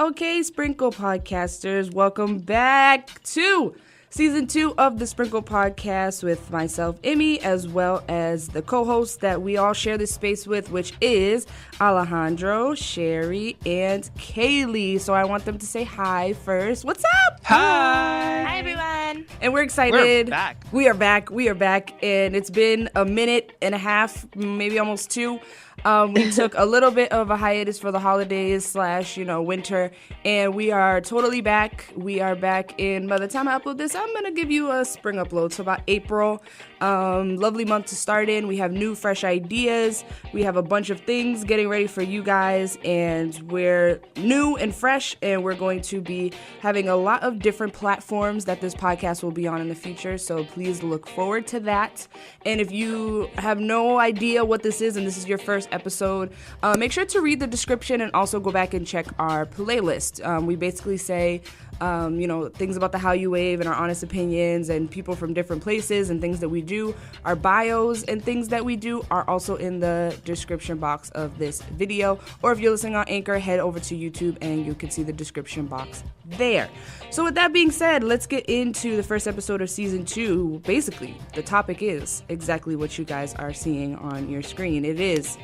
Okay, sprinKle podcasters, welcome back to Season 2 of the sprinKle podcast with myself, Immy, as well as the co-host that we all share this space with, which is Alejandro, Shari, and Kaylee. So I want them to say hi first. What's up? Hi! Hi, everyone. And we're excited. We're back. We are back. And it's been a minute and a half, maybe almost two. We took a little bit of a hiatus for the holidays / winter, and we are totally back. We are back in, by the time I upload this, I'm going to give you a spring upload. So about April, lovely month to start in. We have new, fresh ideas. We have a bunch of things getting ready for you guys, and we're new and fresh, and we're going to be having a lot of different platforms that this podcast will be on in the future. So please look forward to that. And if you have no idea what this is, and this is your first episode, make sure to read the description and also go back and check our playlist. We basically say things about the Hallyu Wave and our honest opinions and people from different places and things that we do. Our bios and things that we do are also in the description box of this video. Or if you're listening on Anchor, head over to YouTube and you can see the description box there. So with that being said, let's get into the first episode of Season 2. Basically, the topic is exactly what you guys are seeing on your screen. It is,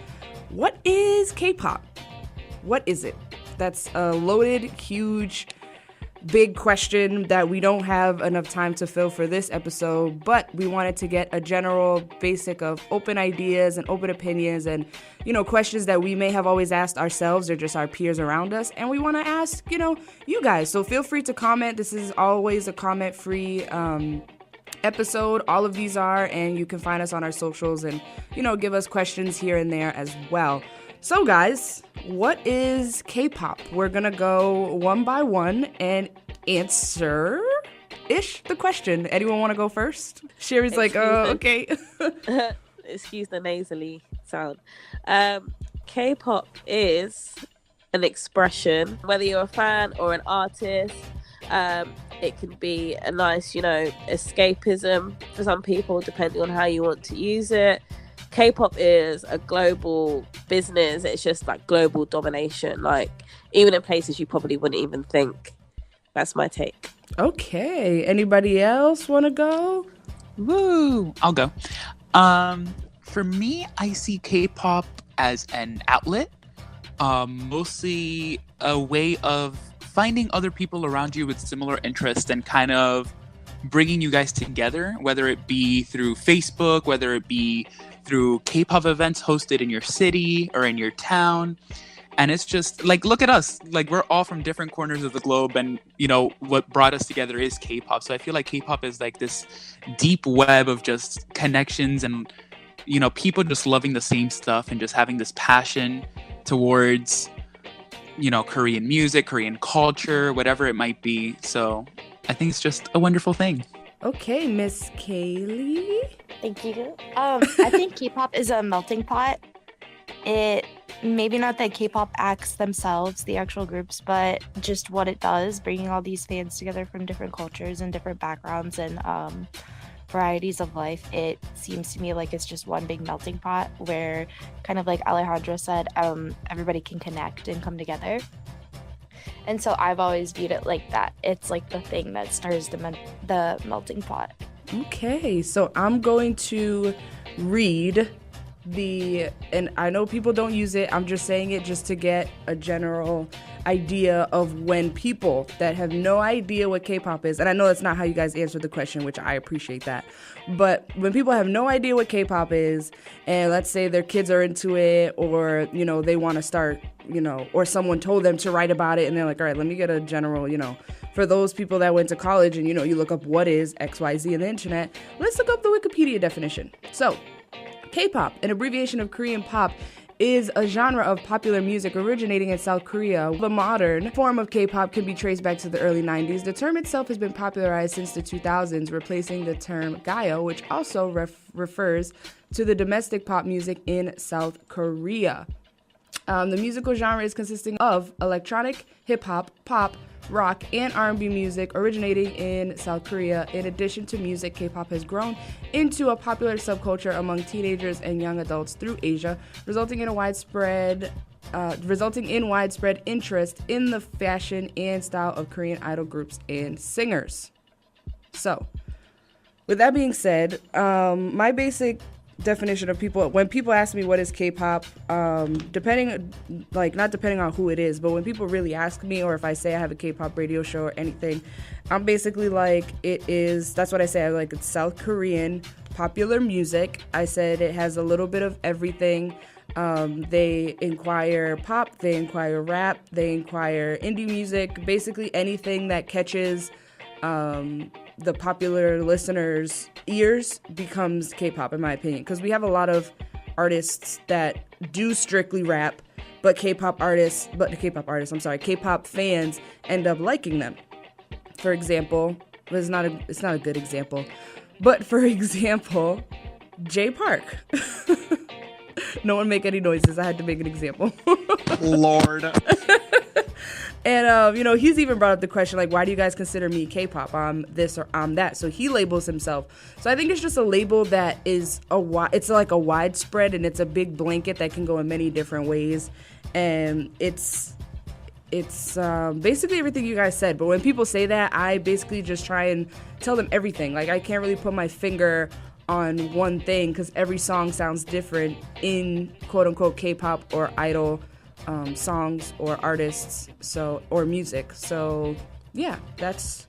what is K-pop? What is it? That's a loaded, huge, big question that we don't have enough time to fill for this episode, but we wanted to get a general basic of open ideas and open opinions and, questions that we may have always asked ourselves or just our peers around us. And we want to ask, you guys. So feel free to comment. This is always a comment-free episode. All of these are, and you can find us on our socials and, give us questions here and there as well. So guys, what is K-pop? We're gonna go one by one and answer-ish the question. Anyone want to go first? Sherry's like, okay. Excuse the nasally sound. K-pop is an expression, whether you're a fan or an artist. It can be a nice, escapism for some people, depending on how you want to use it. K-pop is a global business. It's just like global domination, like even in places you probably wouldn't even think. That's my take. Okay. Anybody else want to go? Woo! I'll go. For me, I see K-pop as an outlet, mostly a way of finding other people around you with similar interests and kind of bringing you guys together, whether it be through Facebook, whether it be through K-pop events hosted in your city or in your town. And it's just like, look at us, like we're all from different corners of the globe, and what brought us together is K-pop. So I feel like K-pop is like this deep web of just connections and people just loving the same stuff and just having this passion towards Korean music, Korean culture, whatever it might be. So I think it's just a wonderful thing. Okay, Miss Kaylee. Thank you. I think K-pop is a melting pot. It maybe not the K-pop acts themselves, the actual groups, but just what it does, bringing all these fans together from different cultures and different backgrounds and varieties of life. It seems to me like it's just one big melting pot where, kind of like Alejandro said, everybody can connect and come together. And so I've always viewed it like that. It's like the thing that stirs the melting pot. Okay, so I'm going to read and I know people don't use it, I'm just saying it just to get a general idea of when people that have no idea what K-pop is, and I know that's not how you guys answered the question, which I appreciate that, but when people have no idea what K-pop is, and let's say their kids are into it, or, they want to start, or someone told them to write about it, and they're like, all right, let me get a general, for those people that went to college and, you look up what is XYZ on the internet, let's look up the Wikipedia definition. So, K-pop, an abbreviation of Korean pop, is a genre of popular music originating in South Korea. The modern form of K-pop can be traced back to the early 90s. The term itself has been popularized since the 2000s, replacing the term gayo, which also refers to the domestic pop music in South Korea. The musical genre is consisting of electronic, hip-hop, pop, rock, and R&B music originating in South Korea. In addition to music, K-pop has grown into a popular subculture among teenagers and young adults through Asia, resulting in a widespread widespread interest in the fashion and style of Korean idol groups and singers. So, with that being said, my basic definition of when people ask me what is K-pop, not depending on who it is, but when people really ask me, or if I say I have a K-pop radio show or anything, I'm basically like, that's what I say. It's South Korean popular music. I said it has a little bit of everything. They inquire pop, they inquire rap, they inquire indie music, basically anything that catches the popular listeners' ears becomes K-pop, in my opinion, because we have a lot of artists that do strictly rap, but K-pop fans end up liking them. For example, it's not a good example, but for example, Jay Park. No one make any noises. I had to make an example. Lord. And, he's even brought up the question, why do you guys consider me K-pop? I'm this or I'm that. So he labels himself. So I think it's just a label that is it's like a widespread, and it's a big blanket that can go in many different ways. And it's basically everything you guys said. But when people say that, I basically just try and tell them everything. I can't really put my finger on one thing because every song sounds different in quote-unquote K-pop or idol songs or artists, or music. So yeah, that's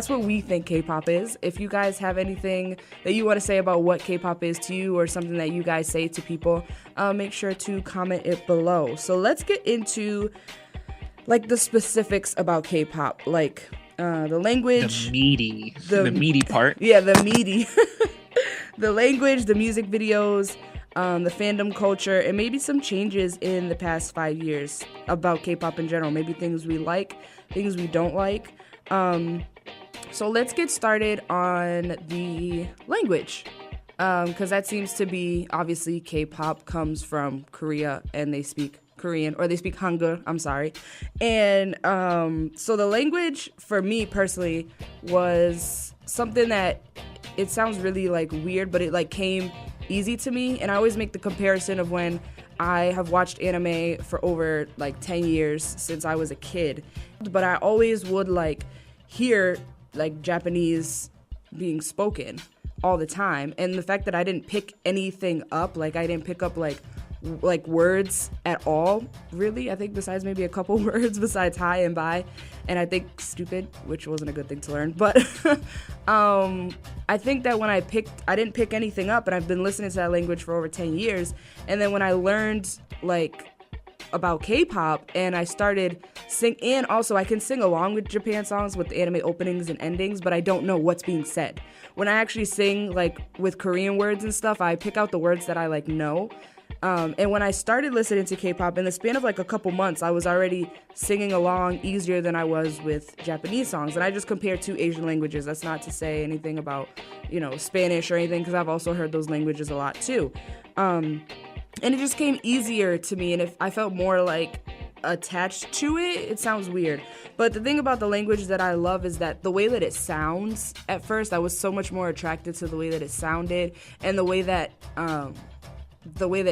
what we think K-pop is. If you guys have anything that you want to say about what K-pop is to you, or something that you guys say to people, make sure to comment it below. So let's get into the specifics about K-pop, the language, the meaty part. Yeah, the meaty. The language, the music videos, the fandom culture, and maybe some changes in the past 5 years about K-pop in general. Maybe things we like, things we don't like. So let's get started on the language, because that seems to be, obviously, K-pop comes from Korea, and they speak Korean, or they speak Hangul, I'm sorry. And so the language, for me personally, was something that, it sounds really weird, but it came easy to me. And I always make the comparison of when I have watched anime for over 10 years since I was a kid, but I always would hear Japanese being spoken all the time. And the fact that I didn't pick anything up, I didn't pick up words at all, really. I think besides maybe a couple words besides hi and bye, and I think stupid, which wasn't a good thing to learn. But I think that when I didn't pick anything up, and I've been listening to that language for over 10 years. And then when I learned about K-pop, and I started and also I can sing along with Japan songs with the anime openings and endings, but I don't know what's being said. When I actually sing with Korean words and stuff, I pick out the words that I know. And when I started listening to K-pop, in the span of a couple months, I was already singing along easier than I was with Japanese songs. And I just compared two Asian languages. That's not to say anything about, Spanish or anything, because I've also heard those languages a lot too. And it just came easier to me, and if I felt more attached to it. It sounds weird. But the thing about the language that I love is that the way that it sounds, at first I was so much more attracted to the way that it sounded, and the way that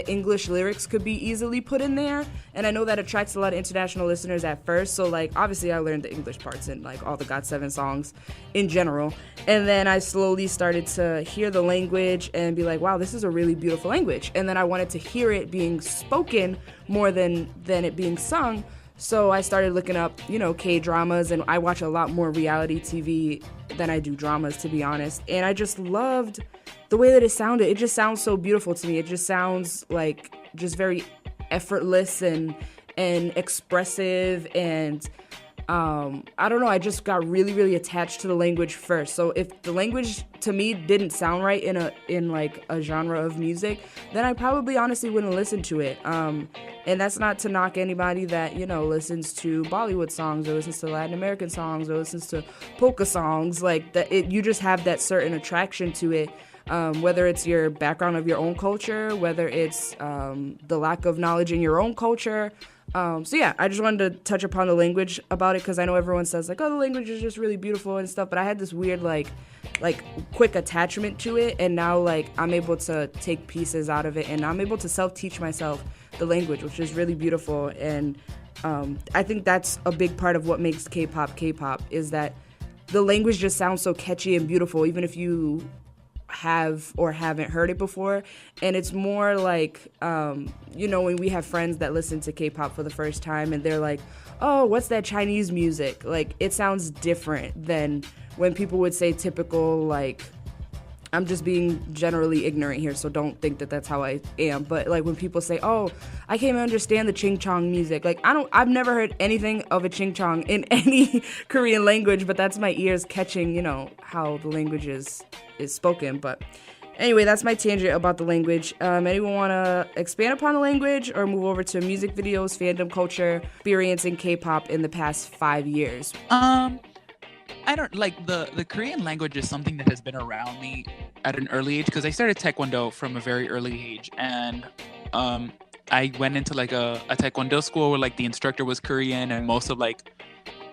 English lyrics could be easily put in there. And I know that attracts a lot of international listeners at first. So obviously I learned the English parts in all the GOT7 songs in general. And then I slowly started to hear the language and be wow, this is a really beautiful language. And then I wanted to hear it being spoken more than it being sung. So I started looking up, K-dramas, and I watch a lot more reality TV than I do dramas, to be honest. And I just loved the way that it sounded. It just sounds so beautiful to me. It just sounds just very effortless and expressive, and I don't know, I just got really, really attached to the language first. So if the language to me didn't sound right in a genre of music, then I probably honestly wouldn't listen to it. And that's not to knock anybody that, listens to Bollywood songs or listens to Latin American songs or listens to polka songs. You just have that certain attraction to it. Whether it's your background of your own culture, whether it's the lack of knowledge in your own culture. So yeah, I just wanted to touch upon the language about it, because I know everyone says oh, the language is just really beautiful and stuff, but I had this weird quick attachment to it, and now I'm able to take pieces out of it, and I'm able to self-teach myself the language, which is really beautiful. And I think that's a big part of what makes K-pop is that the language just sounds so catchy and beautiful, even if you have or haven't heard it before. And it's more like, when we have friends that listen to K-pop for the first time and they're like, oh, what's that Chinese music? Like, it sounds different than when people would say typical, like, I'm just being generally ignorant here, so don't think that that's how I am. But like when people say, "Oh, I can't even understand the ching chong music," like I've never heard anything of a ching chong in any Korean language, but that's my ears catching, how the language is spoken. But anyway, that's my tangent about the language. Anyone want to expand upon the language or move over to music videos, fandom culture, experiencing K-pop in the past 5 years? I don't like the Korean language is something that has been around me at an early age because I started Taekwondo from a very early age, and I went into like a Taekwondo school where like the instructor was Korean and most of like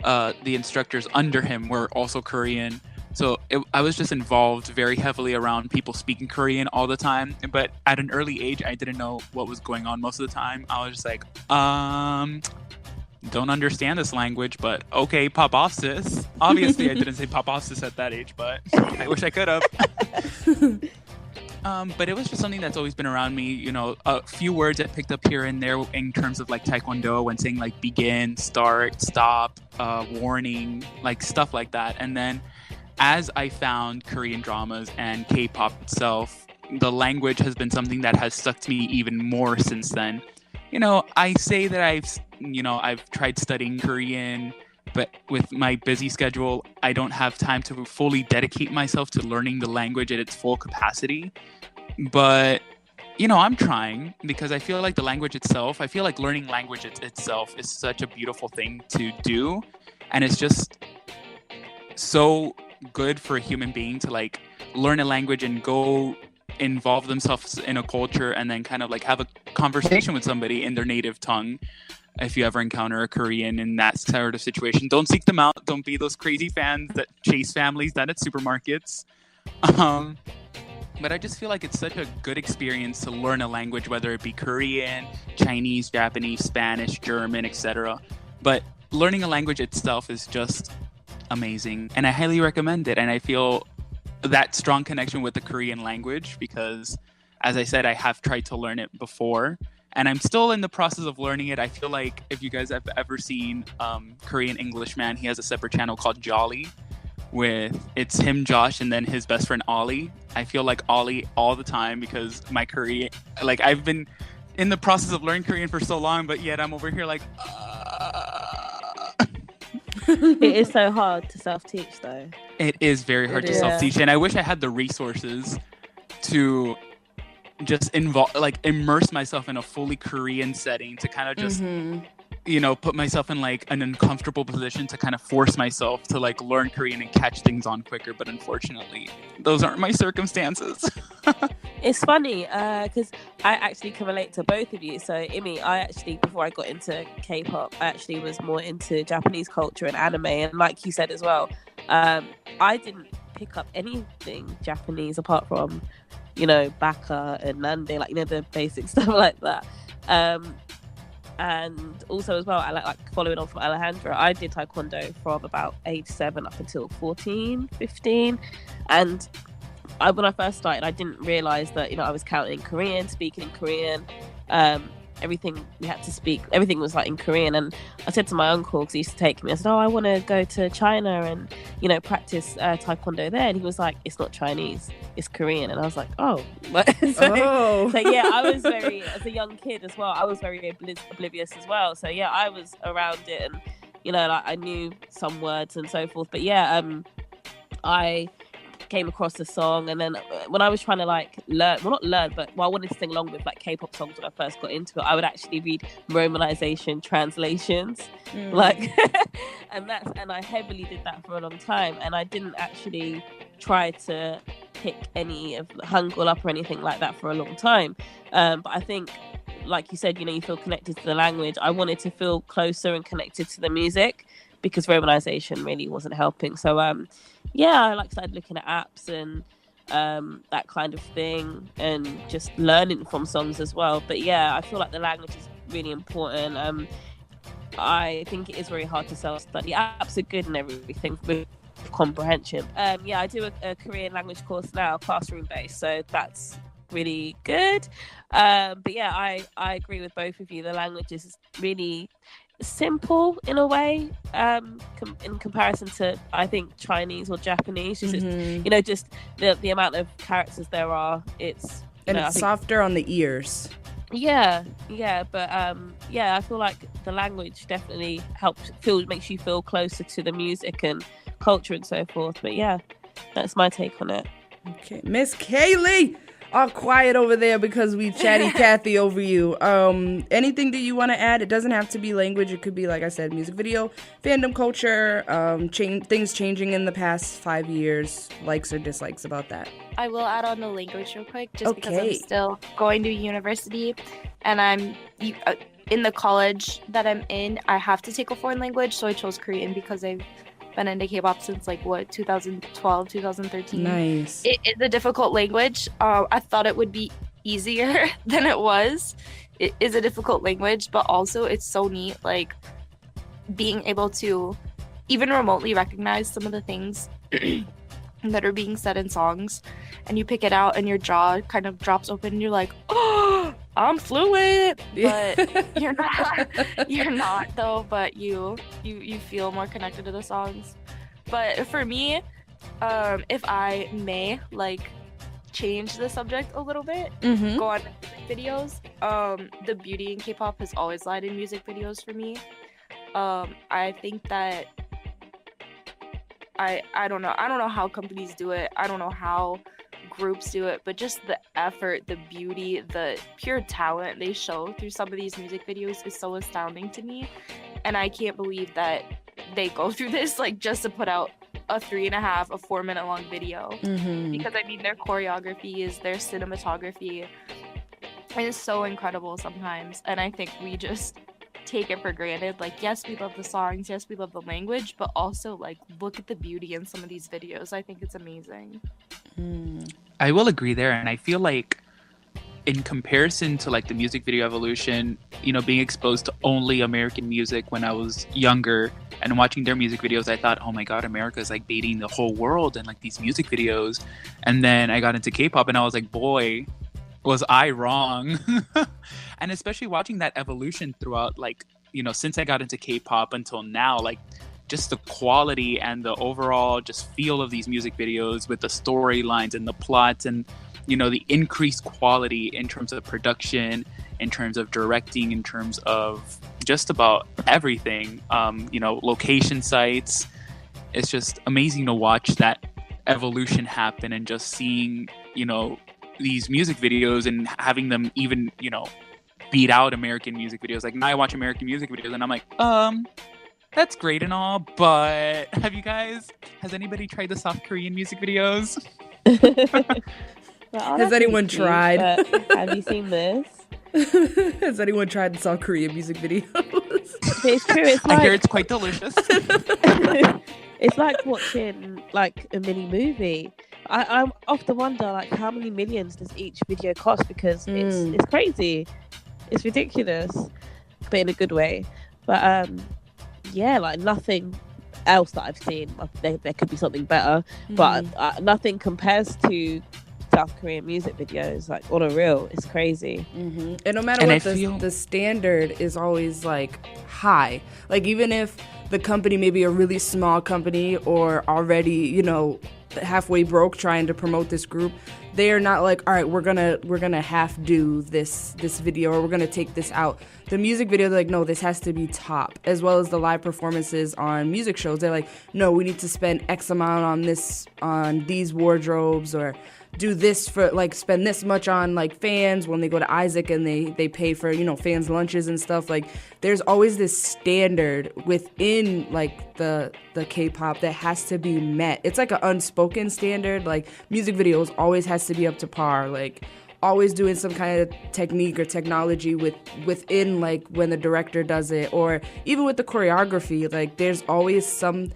the instructors under him were also Korean. So I was just involved very heavily around people speaking Korean all the time. But at an early age, I didn't know what was going on most of the time. I was just like, don't understand this language, but okay, pop off, sis. Obviously, I didn't say pop off, sis at that age, but I wish I could have. But it was just something that's always been around me. A few words I picked up here and there in terms of like Taekwondo when saying like begin, start, stop, warning, like stuff like that. And then as I found Korean dramas and K-pop itself, the language has been something that has stuck to me even more since then. I say that I've tried studying Korean, but with my busy schedule, I don't have time to fully dedicate myself to learning the language at its full capacity. But, I'm trying because I feel like the language itself, I feel like learning language itself is such a beautiful thing to do. And it's just so good for a human being to like learn a language and go involve themselves in a culture and then kind of like have a conversation with somebody in their native tongue. If you ever encounter a Korean in that sort of situation, don't seek them out. Don't be those crazy fans that chase families down at supermarkets. But I just feel like it's such a good experience to learn a language, whether it be Korean, Chinese, Japanese, Spanish, German, etc. But learning a language itself is just amazing, and I highly recommend it. And I feel that strong connection with the Korean language because, as I said, I have tried to learn it before and I'm still in the process of learning it. I feel like if you guys have ever seen Korean Englishman, he has a separate channel called Jolly it's him, Josh, and then his best friend Ollie. I feel like Ollie all the time because my Korean, like I've been in the process of learning Korean for so long, but yet I'm over here like It is so hard to self-teach though. It is very hard to self-teach, and I wish I had the resources to just immerse myself in a fully Korean setting to kind of just put myself in like an uncomfortable position to kind of force myself to like learn Korean and catch things on quicker. But unfortunately, those aren't my circumstances. It's funny because I actually can relate to both of you. So Immy, before I got into K-pop, I actually was more into Japanese culture and anime, and like you said as well, I didn't pick up anything Japanese apart from Baka and Nande, like the basic stuff like that. And also as well, I like following on from Alejandro, I did Taekwondo from about age 7 up until 14, 15. And when I first started, I didn't realise that, I was counting in Korean, speaking in Korean. Everything we had to speak, everything was like in Korean. And I said to my uncle, because he used to take me, I said, I want to go to China and, practice Taekwondo there. And he was like, it's not Chinese, it's Korean. And I was like, oh. So yeah, I was as a young kid as well, I was very oblivious as well. So yeah, I was around it and, I knew some words and so forth. But yeah, I came across the song, and then when I was trying to I wanted to sing along with K-pop songs when I first got into it, I would actually read romanization translations, and I heavily did that for a long time, and I didn't actually try to pick any of the Hangul up or anything like that for a long time, but I think, like you said, you feel connected to the language. I wanted to feel closer and connected to the music, because romanization really wasn't helping. So I started looking at apps and that kind of thing, and just learning from songs as well. But yeah, I feel like the language is really important. I think it is very hard to self-study. Apps are good and everything with comprehension. I do a Korean language course now, classroom based, so that's really good. But yeah, I agree with both of you. The language is really simple in a way, in comparison to, I think, Chinese or Japanese. Just just the amount of characters there are. It's softer on the ears. But I feel like the language definitely makes you feel closer to the music and culture and so forth. But yeah, that's my take on it. Okay, Miss Kaylee, all quiet over there because we chatty Cathy over you. Anything that you want to add? It doesn't have to be language. It could be, like I said, music video, fandom culture, things changing in the past 5 years, likes or dislikes about that. I will add on the language real quick, just because I'm still going to university, and I'm in the college that I'm in. I have to take a foreign language, so I chose Korean because I've been into K-pop since 2012, 2013. Nice. It is a difficult language. I thought it would be easier than it was. It is a difficult language, but also it's so neat, like being able to even remotely recognize some of the things that are being said in songs, and you pick it out and your jaw kind of drops open and you're like, oh, I'm fluent. But you're not though, but you feel more connected to the songs. But for me, if I may change the subject a little bit, go on videos, the beauty in K-pop has always lied in music videos for me. I think that I don't know how companies do it. I don't know how groups do it, but just the effort, the beauty, the pure talent they show through some of these music videos is so astounding to me. And I can't believe that they go through this just to put out a 3.5, a 4-minute long video. Because their choreography their cinematography is so incredible sometimes. And I think we just take it for granted. Yes, we love the songs, yes, we love the language, but also look at the beauty in some of these videos. I think it's amazing. I will agree there, and I feel like in comparison to the music video evolution, being exposed to only American music when I was younger and watching their music videos, I thought, oh my god, America is beating the whole world in these music videos. And then I got into K-pop and I was like, boy, was I wrong. And especially watching that evolution throughout, since I got into K-pop until now, just the quality and the overall just feel of these music videos with the storylines and the plots and, the increased quality in terms of production, in terms of directing, in terms of just about everything, location sites. It's just amazing to watch that evolution happen and just seeing, these music videos and having them even, beat out American music videos. Now I watch American music videos and I'm like, that's great and all, but has anybody tried the South Korean music videos? Has anyone tried? Have you seen this? Has anyone tried the South Korean music videos? It's true. I hear it's quite delicious. It's like watching a mini movie. I often wonder how many millions does each video cost, because it's crazy. It's ridiculous, but in a good way. But nothing else that I've seen. There could be something better, but nothing compares to South Korean music videos. On a real, it's crazy. And no matter what, the standard is always high. Even if the company may be a really small company or already halfway broke trying to promote this group, they are not all right, we're gonna half do this video, or we're gonna take this out. The music video, they're no, this has to be top, as well as the live performances on music shows. They're no, we need to spend X amount on these wardrobes, or do this for spend this much on fans when they go to Isaac and they pay for fans lunches and stuff. There's always this standard within the K-pop that has to be met. It's an unspoken standard. Music videos always has to be up to par, always doing some kind of technique or technology within when the director does it, or even with the choreography. There's always some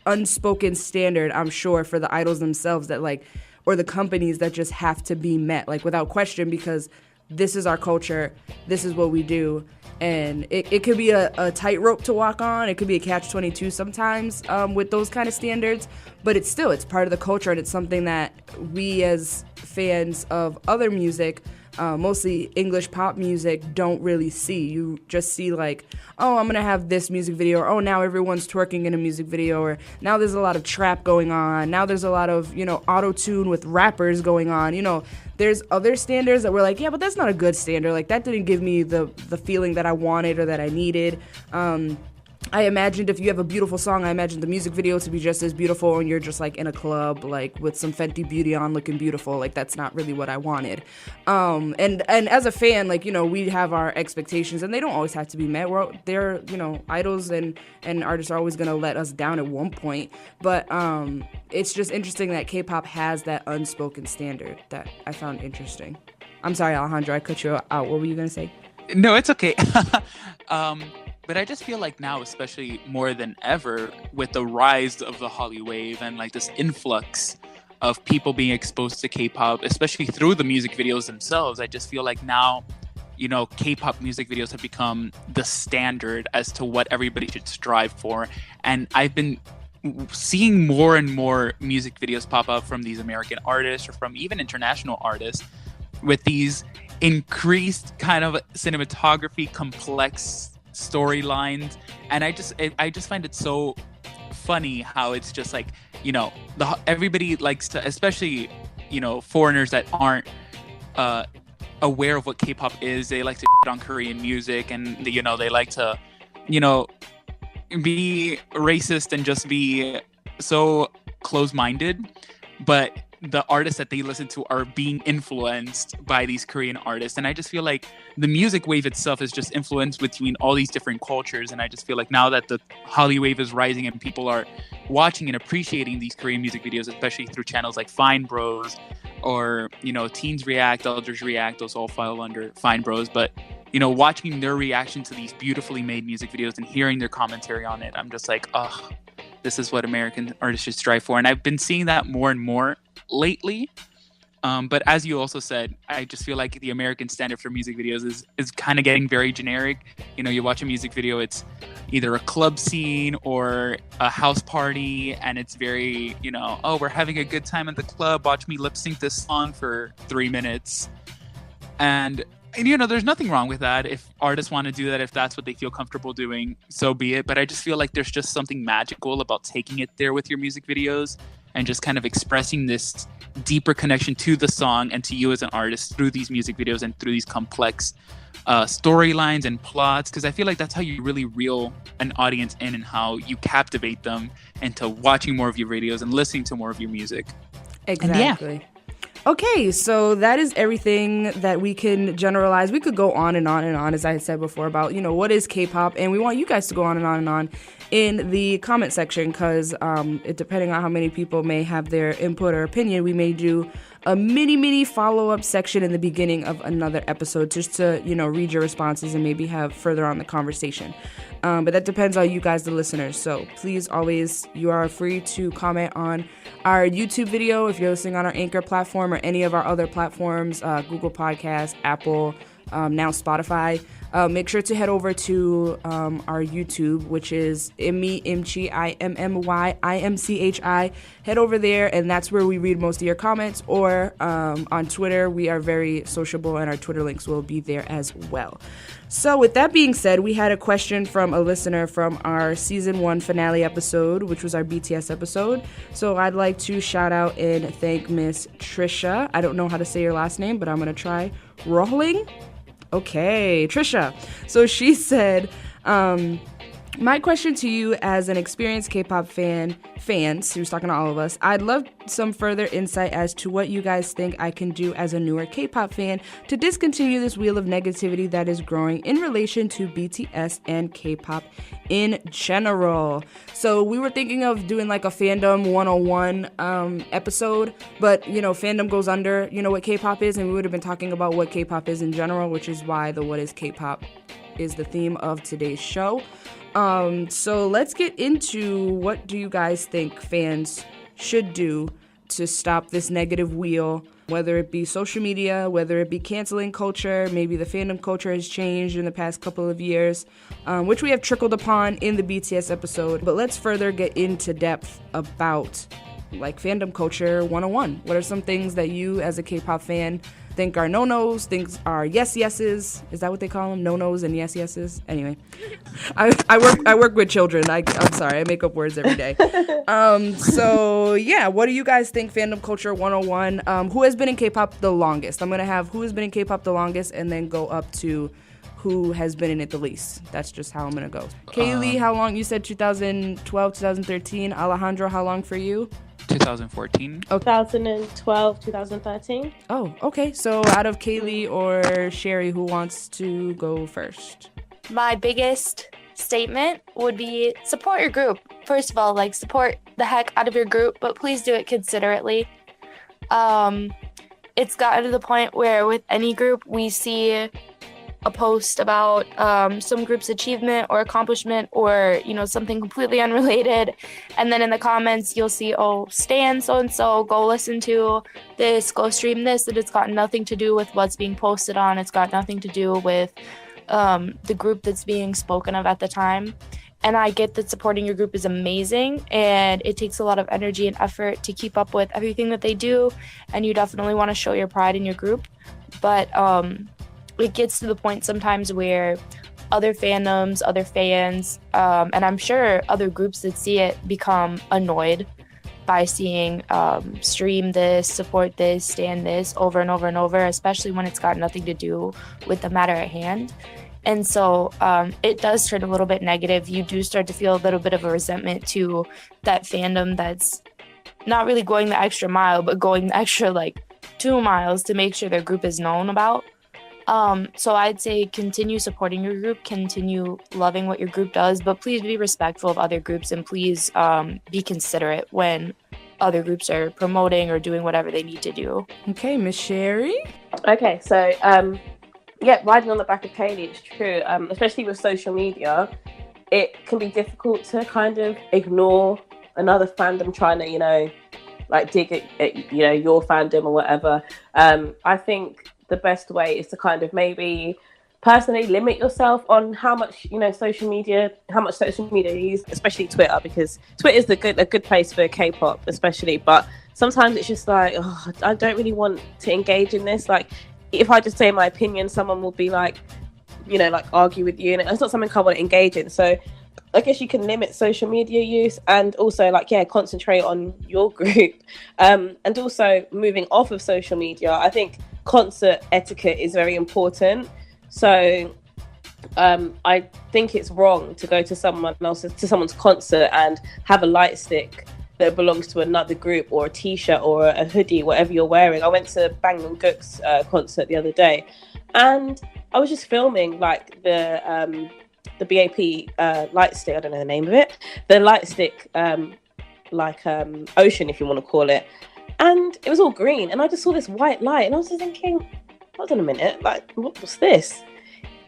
unspoken standard, I'm sure, for the idols themselves that or the companies that just have to be met, like without question, because this is our culture, this is what we do. And it could be a tightrope to walk on. It could be a catch-22 sometimes with those kind of standards. But it's part of the culture, and it's something that we as fans of other music, mostly English pop music, don't really see. You just see like, oh, I'm going to have this music video, or oh, now everyone's twerking in a music video, or now there's a lot of trap going on. Now there's a lot of, auto-tune with rappers going on. There's other standards that we're like, yeah, but that's not a good standard. Like, that didn't give me the feeling that I wanted or that I needed. I imagined if you have a beautiful song, I imagined the music video to be just as beautiful, and you're just like in a club, like with some Fenty Beauty on, looking beautiful. Like, that's not really what I wanted. And as a fan, like, we have our expectations, and they don't always have to be met. They're idols and artists are always gonna let us down at one point. But it's just interesting that K-pop has that unspoken standard that I found interesting. I'm sorry, Alejandro, I cut you out. What were you gonna say? No, it's okay. But I just feel like now, especially more than ever, with the rise of the Hallyu Wave and like this influx of people being exposed to K-pop, especially through the music videos themselves, I just feel like now, K-pop music videos have become the standard as to what everybody should strive for. And I've been seeing more and more music videos pop up from these American artists or from even international artists with these increased kind of cinematography, complex storylines, and I just find it so funny how it's just like, everybody likes to, especially foreigners that aren't aware of what K-pop is, they like to shit on Korean music, and they like to be racist and just be so close-minded, but the artists that they listen to are being influenced by these Korean artists. And I just feel like the music wave itself is just influenced between all these different cultures. And I just feel like now that the Hallyu Wave is rising and people are watching and appreciating these Korean music videos, especially through channels like Fine Bros or, Teens React, Elders React, those all file under Fine Bros. But, watching their reaction to these beautifully made music videos and hearing their commentary on it, I'm just like, oh, this is what American artists should strive for. And I've been seeing that more and more lately. But as you also said, I just feel like the American standard for music videos is kind of getting very generic. You watch a music video, it's either a club scene or a house party, and it's very, oh, we're having a good time at the club, watch me lip sync this song for 3 minutes. And there's nothing wrong with that. If artists want to do that, if that's what they feel comfortable doing, so be it. But I just feel like there's just something magical about taking it there with your music videos and just kind of expressing this deeper connection to the song and to you as an artist through these music videos and through these complex storylines and plots. Because I feel like that's how you really reel an audience in and how you captivate them into watching more of your videos and listening to more of your music. Exactly. Okay, so that is everything that we can generalize. We could go on and on and on, as I had said before, about, what is K-pop, and we want you guys to go on and on and on in the comment section, because depending on how many people may have their input or opinion, we may do a mini follow-up section in the beginning of another episode just to, read your responses and maybe have further on the conversation. But that depends on you guys, the listeners. So please always, you are free to comment on our YouTube video if you're listening on our Anchor platform or any of our other platforms, Google Podcasts, Apple, now Spotify. Make sure to head over to our YouTube, which is Immy, Imchi, Immy, Imchi. Head over there, and that's where we read most of your comments. Or on Twitter, we are very sociable, and our Twitter links will be there as well. So with that being said, we had a question from a listener from our Season 1 finale episode, which was our BTS episode. So I'd like to shout out and thank Miss Trisha. I don't know how to say your last name, but I'm going to try. Rohling? Okay, Trisha. So she said, my question to you as an experienced K-pop fans, she was talking to all of us, I'd love some further insight as to what you guys think I can do as a newer K-pop fan to discontinue this wheel of negativity that is growing in relation to BTS and K-pop in general. So we were thinking of doing like a fandom 101 episode, but fandom goes under, what K-pop is, and we would have been talking about what K-pop is in general, which is why the What is K-pop is the theme of today's show. So let's get into what do you guys think fans should do to stop this negative wheel, whether it be social media, whether it be canceling culture. Maybe the fandom culture has changed in the past couple of years, which we have trickled upon in the BTS episode. But let's further get into depth about like fandom culture 101. What are some things that you as a K-pop fan think are no-nos, things are yes-yeses? Is that what they call them? No-nos and yes-yeses? Anyway, I work with children. I'm sorry, I make up words every day. So yeah, what do you guys think fandom culture 101? Who has been in K-pop the longest? I'm gonna have who has been in K-pop the longest and then go up to who has been in it the least. That's just how I'm gonna go. Kaylee, how long? You said 2012, 2013. Alejandro, how long for you? 2014. 2012, 2013. Oh, okay. So out of Kaylee or Shari, who wants to go first? My biggest statement would be support your group. First of all, like support the heck out of your group, but please do it considerately. It's gotten to the point where with any group we see a post about some group's achievement or accomplishment or, you know, something completely unrelated. And then in the comments, you'll see, oh, stan so-and-so, go listen to this, go stream this, that it's got nothing to do with what's being posted on. It's got nothing to do with the group that's being spoken of at the time. And I get that supporting your group is amazing and it takes a lot of energy and effort to keep up with everything that they do. And you definitely want to show your pride in your group. But it gets to the point sometimes where other fandoms, other fans, and I'm sure other groups that see it become annoyed by seeing stream this, support this, stand this over and over and over, especially when it's got nothing to do with the matter at hand. And so it does turn a little bit negative. You do start to feel a little bit of a resentment to that fandom that's not really going the extra mile, but going the extra like 2 miles to make sure their group is known about. So I'd say continue supporting your group, continue loving what your group does, but please be respectful of other groups and please be considerate when other groups are promoting or doing whatever they need to do. Okay, Miss Shari? Okay, so yeah, riding on the back of Kaylee, it's true. Especially with social media, it can be difficult to kind of ignore another fandom trying to, you know, like dig at you know, your fandom or whatever. I think the best way is to kind of maybe personally limit yourself on how much, you know, social media you use, especially Twitter, because Twitter is a good place for K-pop, especially. But sometimes it's just like, oh, I don't really want to engage in this. Like, if I just say my opinion, someone will be like, you know, like argue with you, and it's not something I want to engage in. So I guess you can limit social media use and also like, yeah, concentrate on your group. And also moving off of social media, I think concert etiquette is very important. So I think it's wrong to go to someone's concert and have a light stick that belongs to another group, or a t-shirt or a hoodie, whatever you're wearing. I went to Banggook's concert the other day and I was just filming like the BAP light stick, I don't know the name of it, the light stick ocean, if you want to call it, and it was all green and I just saw this white light and I was just thinking, hold on a minute, like what's this?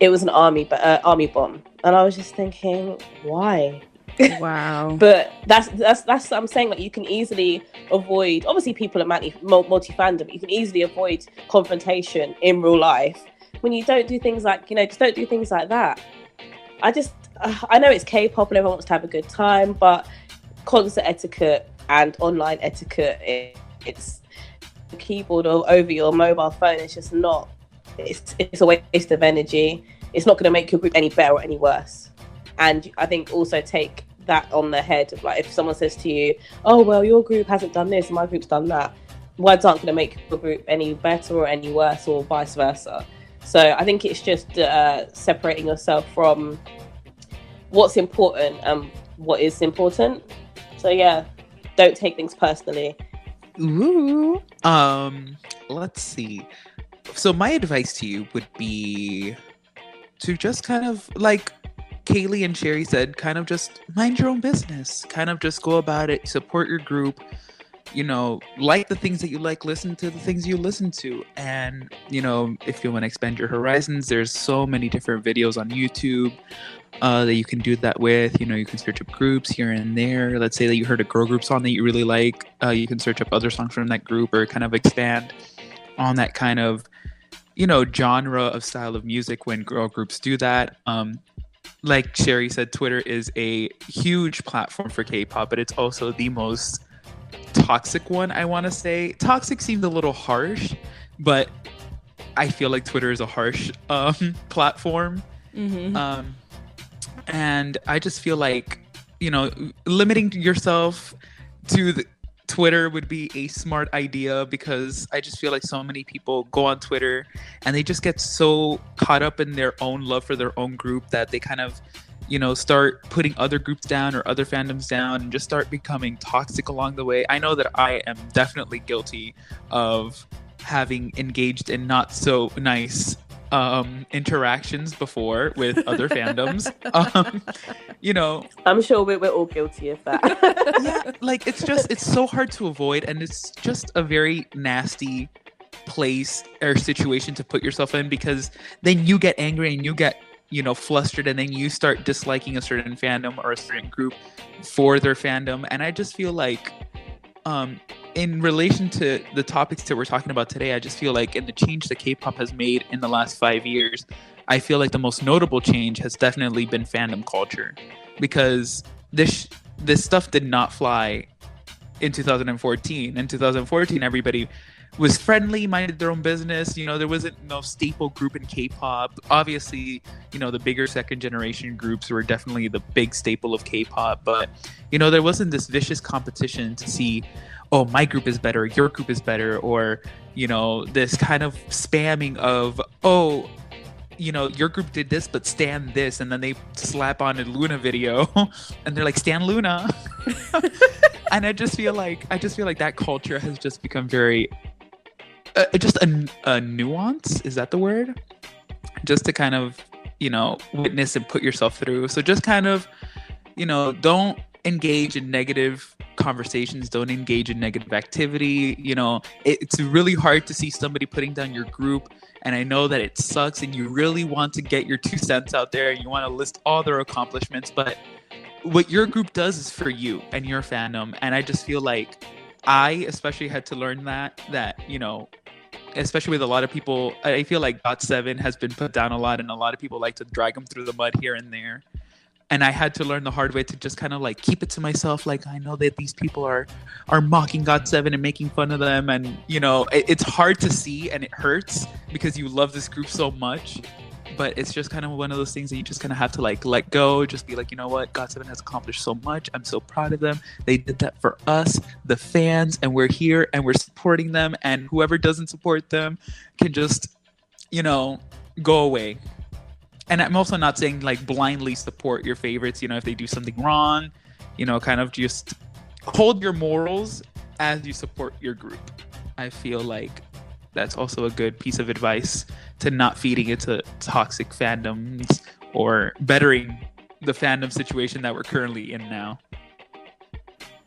It was an army bomb, and I was just thinking, why? Wow. But that's what I'm saying. Like, you can easily avoid, obviously people are multi-fandom, but you can easily avoid confrontation in real life when you don't do things like, you know, just don't do things like that. I know it's K-pop and everyone wants to have a good time, but concert etiquette and online etiquette, it's the keyboard or over your mobile phone. It's just not. It's a waste of energy. It's not going to make your group any better or any worse. And I think also take that on the head of, like, if someone says to you, oh, well, your group hasn't done this and my group's done that, words aren't going to make your group any better or any worse, or vice versa. So I think it's just separating yourself from what's important and what is important. So yeah, don't take things personally. Ooh. Let's see. So my advice to you would be to just kind of, like Kaylee and Shari said, kind of just mind your own business. Kind of just go about it, support your group. like the things that you like, listen to the things you listen to. And, if you want to expand your horizons, there's so many different videos on YouTube that you can do that with. You can search up groups here and there. Let's say that you heard a girl group song that you really like. You can search up other songs from that group or kind of expand on that kind of, genre of style of music when girl groups do that. Like Shari said, Twitter is a huge platform for K-pop, but it's also the most toxic one, I want to say. Toxic seems a little harsh, but I feel like Twitter is a harsh platform. Mm-hmm. And I just feel like, limiting yourself to the Twitter would be a smart idea, because I just feel like so many people go on Twitter and they just get so caught up in their own love for their own group that they kind of, start putting other groups down or other fandoms down and just start becoming toxic along the way. I know that I am definitely guilty of having engaged in not so nice interactions before with other fandoms. I'm sure we're all guilty of that. Yeah, like it's so hard to avoid, and it's just a very nasty place or situation to put yourself in, because then you get angry and you get flustered, and then you start disliking a certain fandom or a certain group for their fandom. And I just feel like in relation to the topics that we're talking about today, I just feel like in the change that K-pop has made in the last 5 years, I feel like the most notable change has definitely been fandom culture, because this stuff did not fly in 2014. In 2014, everybody was friendly, minded their own business. There wasn't no staple group in K-pop. Obviously, the bigger second generation groups were definitely the big staple of K-pop, but there wasn't this vicious competition to see, oh, my group is better, your group is better, or this kind of spamming of, oh, your group did this, but stan this, and then they slap on a Luna video and they're like, stan Luna. And I just feel like that culture has just become very just a nuance, is that the word? Just to kind of, witness and put yourself through. So just kind of, don't engage in negative conversations, don't engage in negative activity. It's really hard to see somebody putting down your group, and I know that it sucks, and you really want to get your 2 cents out there, and you want to list all their accomplishments, but what your group does is for you and your fandom. And I just feel like I especially had to learn that especially with a lot of people, I feel like GOT7 has been put down a lot, and a lot of people like to drag them through the mud here and there. And I had to learn the hard way to just kind of like keep it to myself. Like, I know that these people are mocking GOT7 and making fun of them. And, it's hard to see, and it hurts because you love this group so much. But it's just kind of one of those things that you just kind of have to like let go. Just be like, you know what? GOT7 has accomplished so much. I'm so proud of them. They did that for us, the fans, and we're here and we're supporting them. And whoever doesn't support them can just, go away. And I'm also not saying like blindly support your favorites, if they do something wrong, kind of just hold your morals as you support your group. I feel like that's also a good piece of advice to not feeding into toxic fandoms or bettering the fandom situation that we're currently in now.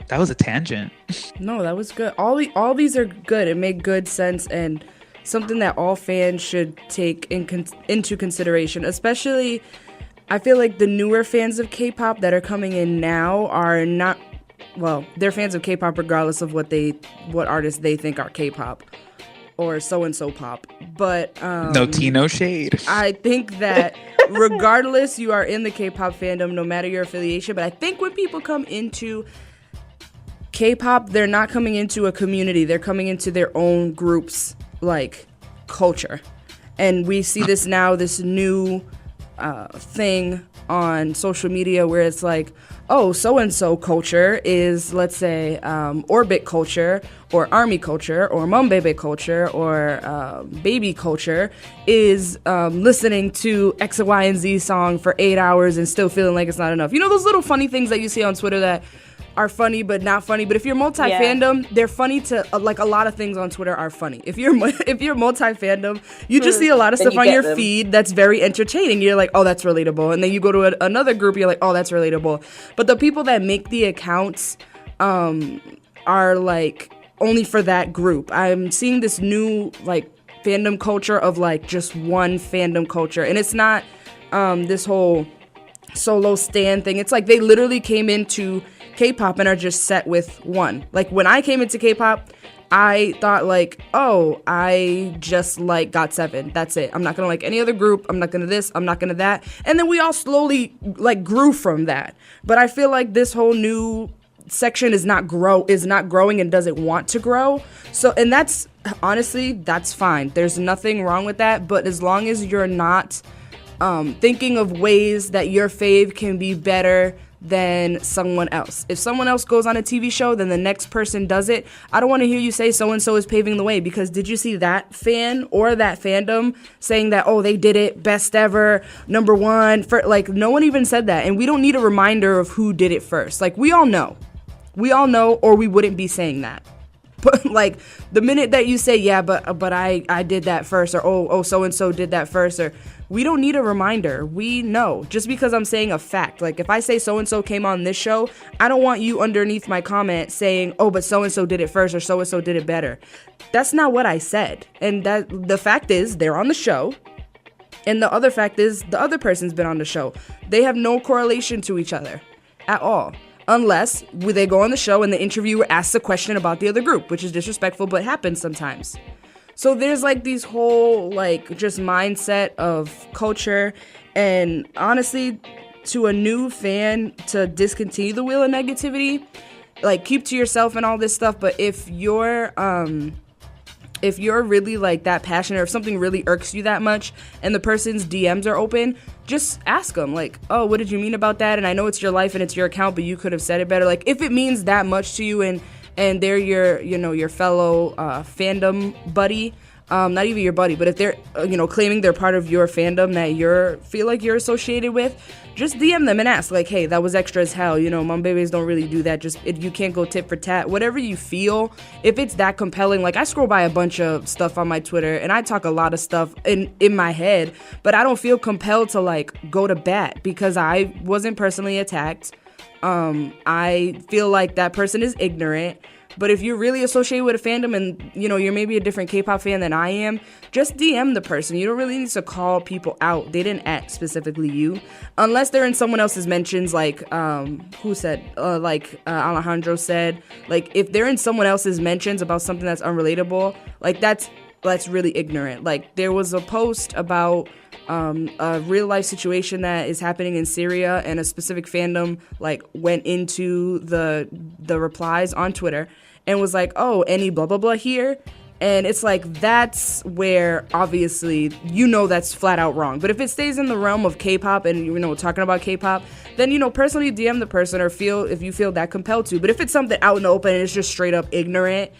That was a tangent. No, that was good. All these are good. It made good sense, and something that all fans should take into consideration. Especially, I feel like the newer fans of K-pop that are coming in now are not, well, they're fans of K-pop regardless of what artists they think are K-pop or so-and-so pop. But no tea, no shade. I think that regardless, you are in the K-pop fandom, no matter your affiliation. But I think when people come into K-pop, they're not coming into a community. They're coming into their own groups, like culture. And we see this now, this new thing on social media where it's like, oh, so-and-so culture is, let's say, orbit culture or army culture or mom baby culture or baby culture is listening to X, Y, and Z song for 8 hours and still feeling like it's not enough. Those little funny things that you see on Twitter that are funny but not funny. But if you're multi-fandom, they're funny to like a lot of things on Twitter are funny. If you're multi-fandom, you just see a lot of stuff on your feed that's very entertaining. You're like, oh, that's relatable. And then you go to another group, you're like, oh, that's relatable. But the people that make the accounts are like only for that group. I'm seeing this new like fandom culture of like just one fandom culture, and it's not this whole solo stan thing. It's like they literally came into K-pop and are just set with one. Like when I came into K-pop, I thought like, oh, I just like GOT7. That's it. I'm not gonna like any other group. I'm not gonna this. I'm not gonna that. And then we all slowly like grew from that. But I feel like this whole new section is not growing and doesn't want to grow. So, and that's honestly, that's fine. There's nothing wrong with that. But as long as you're not thinking of ways that your fave can be better than someone else. If someone else goes on a TV show, then the next person does it. I don't want to hear you say so-and-so is paving the way, because did you see that fan or that fandom saying that, oh, they did it, best ever, number one, for like, no one even said that. And we don't need a reminder of who did it first. Like, we all know, or we wouldn't be saying that. But like the minute that you say, yeah, but I did that first, or oh so-and-so did that first, or we don't need a reminder. We know. Just because I'm saying a fact. Like if I say so-and-so came on this show, I don't want you underneath my comment saying, oh, but so-and-so did it first, or so-and-so did it better. That's not what I said. And that the fact is they're on the show. And the other fact is the other person's been on the show. They have no correlation to each other at all. Unless they go on the show and the interviewer asks a question about the other group, which is disrespectful, but happens sometimes. So there's like these whole like just mindset of culture, and honestly, to a new fan, to discontinue the wheel of negativity, like keep to yourself and all this stuff. But if you're really like that passionate, or if something really irks you that much and the person's DMs are open, just ask them like, oh, what did you mean about that? And I know it's your life and it's your account, but you could have said it better. Like if it means that much to you and they're your fellow fandom buddy, not even your buddy, but if they're claiming they're part of your fandom that feel like you're associated with, just DM them and ask like, hey, that was extra as hell. Mom babies don't really do that. Just you can't go tit for tat. Whatever you feel, if it's that compelling. Like I scroll by a bunch of stuff on my Twitter and I talk a lot of stuff in my head, but I don't feel compelled to like go to bat because I wasn't personally attacked. I feel like that person is ignorant. But if you're really associated with a fandom and, you're maybe a different K-pop fan than I am, just DM the person. You don't really need to call people out. They didn't at specifically you. Unless they're in someone else's mentions, like, who said, Alejandro said. Like, if they're in someone else's mentions about something that's unrelatable, like, that's really ignorant. Like, there was a post about a real life situation that is happening in Syria, and a specific fandom like went into the replies on Twitter and was like, oh, any blah blah blah here, and it's like that's where obviously that's flat out wrong. But if it stays in the realm of K-pop and talking about K-pop, then personally DM the person, or if you feel that compelled to. But if it's something out in the open and it's just straight up ignorant,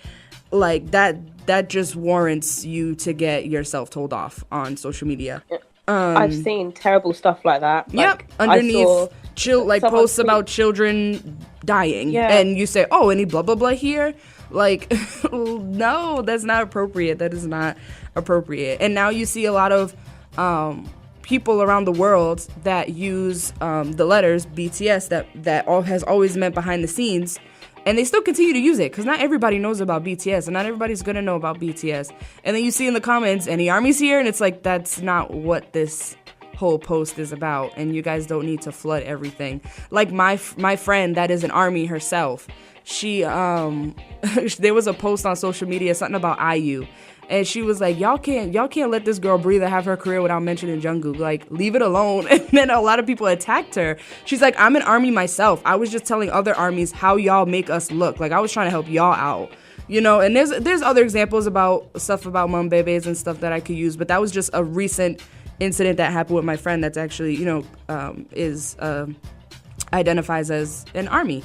like that just warrants you to get yourself told off on social media. I've seen terrible stuff like that. Yep, underneath posts about children dying, and you say, "Oh, any blah blah blah here?" Like, no, that's not appropriate. That is not appropriate. And now you see a lot of people around the world that use the letters BTS that has always meant behind the scenes. And they still continue to use it because not everybody knows about BTS, and not everybody's going to know about BTS. And then you see in the comments, any armies here? And it's like, that's not what this whole post is about. And you guys don't need to flood everything. Like my friend that is an army herself, she, there was a post on social media, something about IU. And she was like, y'all can't let this girl breathe and have her career without mentioning Jungkook. Like, leave it alone. And then a lot of people attacked her. She's like, I'm an army myself. I was just telling other armies how y'all make us look. Like, I was trying to help y'all out. And there's other examples about stuff about mom bebes and stuff that I could use. But that was just a recent incident that happened with my friend that's actually, identifies as an army.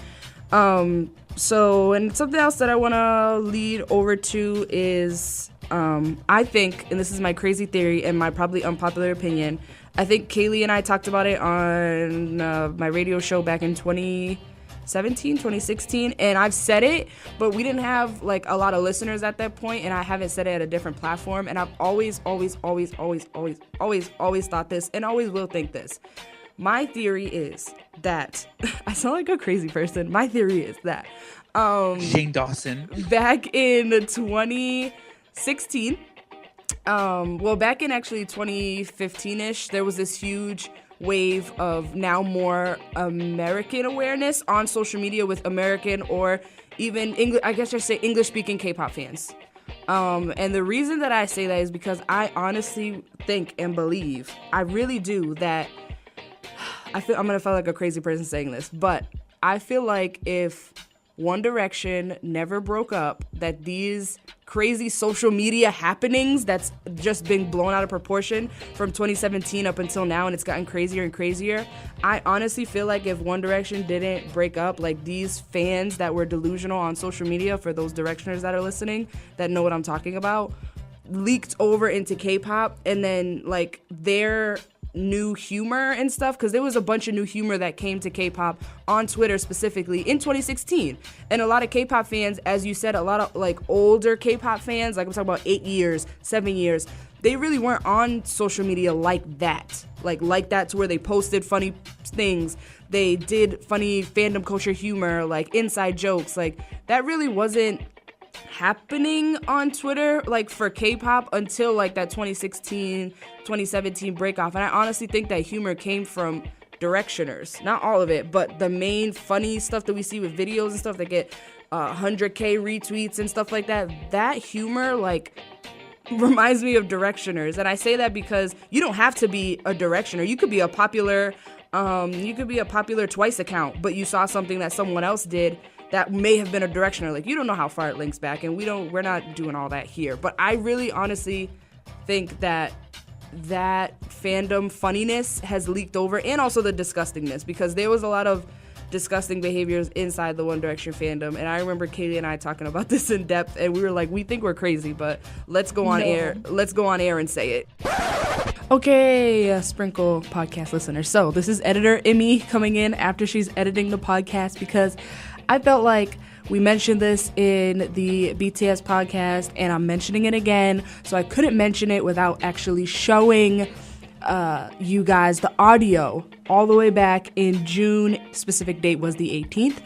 So, and something else that I want to lead over to is... I think, and this is my crazy theory and my probably unpopular opinion, I think Kaylee and I talked about it on my radio show back in 2016, and I've said it, but we didn't have like a lot of listeners at that point, and I haven't said it at a different platform, and I've always thought this, and always will think this. my theory is that I sound like a crazy person. My theory is that Shane Dawson. back in 2016, back in actually 2015-ish, there was this huge wave of now more American awareness on social media with American or even English, I guess I say English-speaking K-pop fans. And the reason that I say that is because I honestly think and believe, I really do, that I'm gonna feel like a crazy person saying this, but I feel like if One Direction never broke up, that these crazy social media happenings that's just been blown out of proportion from 2017 up until now, and it's gotten crazier and crazier. I honestly feel like if One Direction didn't break up, like these fans that were delusional on social media, for those Directioners that are listening that know what I'm talking about, leaked over into K-pop, and then like their new humor and stuff, because there was a bunch of new humor that came to K-pop on Twitter specifically in 2016, and a lot of K-pop fans, as you said, a lot of like older K-pop fans, like I'm talking about 8 years, 7 years, they really weren't on social media like that to where they posted funny things, they did funny fandom culture humor, like inside jokes, like that really wasn't happening on Twitter like for K-pop until like that 2016 2017 break off. And I honestly think that humor came from Directioners, not all of it, but the main funny stuff that we see with videos and stuff that get 100k retweets and stuff like that, that humor like reminds me of Directioners. And I say that because you don't have to be a Directioner, you could be a popular Twice account, but you saw something that someone else did that may have been a Directioner. Like, you don't know how far it links back, and we're not doing all that here. But I really honestly think that fandom funniness has leaked over, and also the disgustingness, because there was a lot of disgusting behaviors inside the One Direction fandom. And I remember Kaylee and I talking about this in depth, and we were like, we think we're crazy, but let's go on air and say it. Okay, sprinKle podcast listeners. So this is editor Immy coming in after she's editing the podcast, because I felt like we mentioned this in the BTS podcast, and I'm mentioning it again, so I couldn't mention it without actually showing you guys the audio all the way back in June. Specific date was the 18th.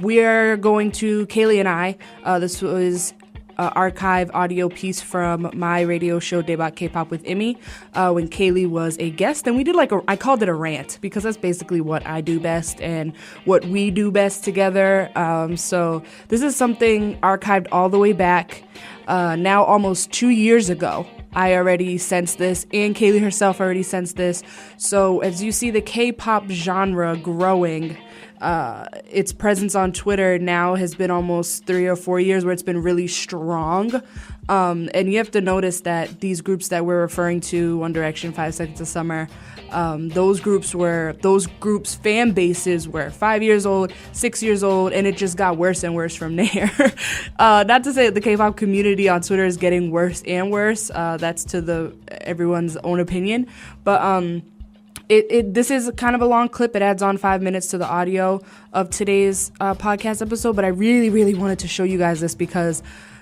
We're going to, Kaylee and I, this was archive audio piece from my radio show Debut K-pop with Immy, when Kaylee was a guest, and we did I called it a rant, because that's basically what I do best and what we do best together. So this is something archived all the way back, now almost 2 years ago. I already sensed this, and Kaylee herself already sensed this. So as you see the K-pop genre growing, its presence on Twitter now has been almost 3 or 4 years where it's been really strong. And you have to notice that these groups that we're referring to, One Direction, 5 Seconds of Summer, those groups' fan bases were 5 years old, 6 years old, and it just got worse and worse from there. Not to say that the K-pop community on Twitter is getting worse and worse. That's to everyone's own opinion. But this is kind of a long clip. It adds on 5 minutes to the audio of today's podcast episode, but I really, really wanted to show you guys this because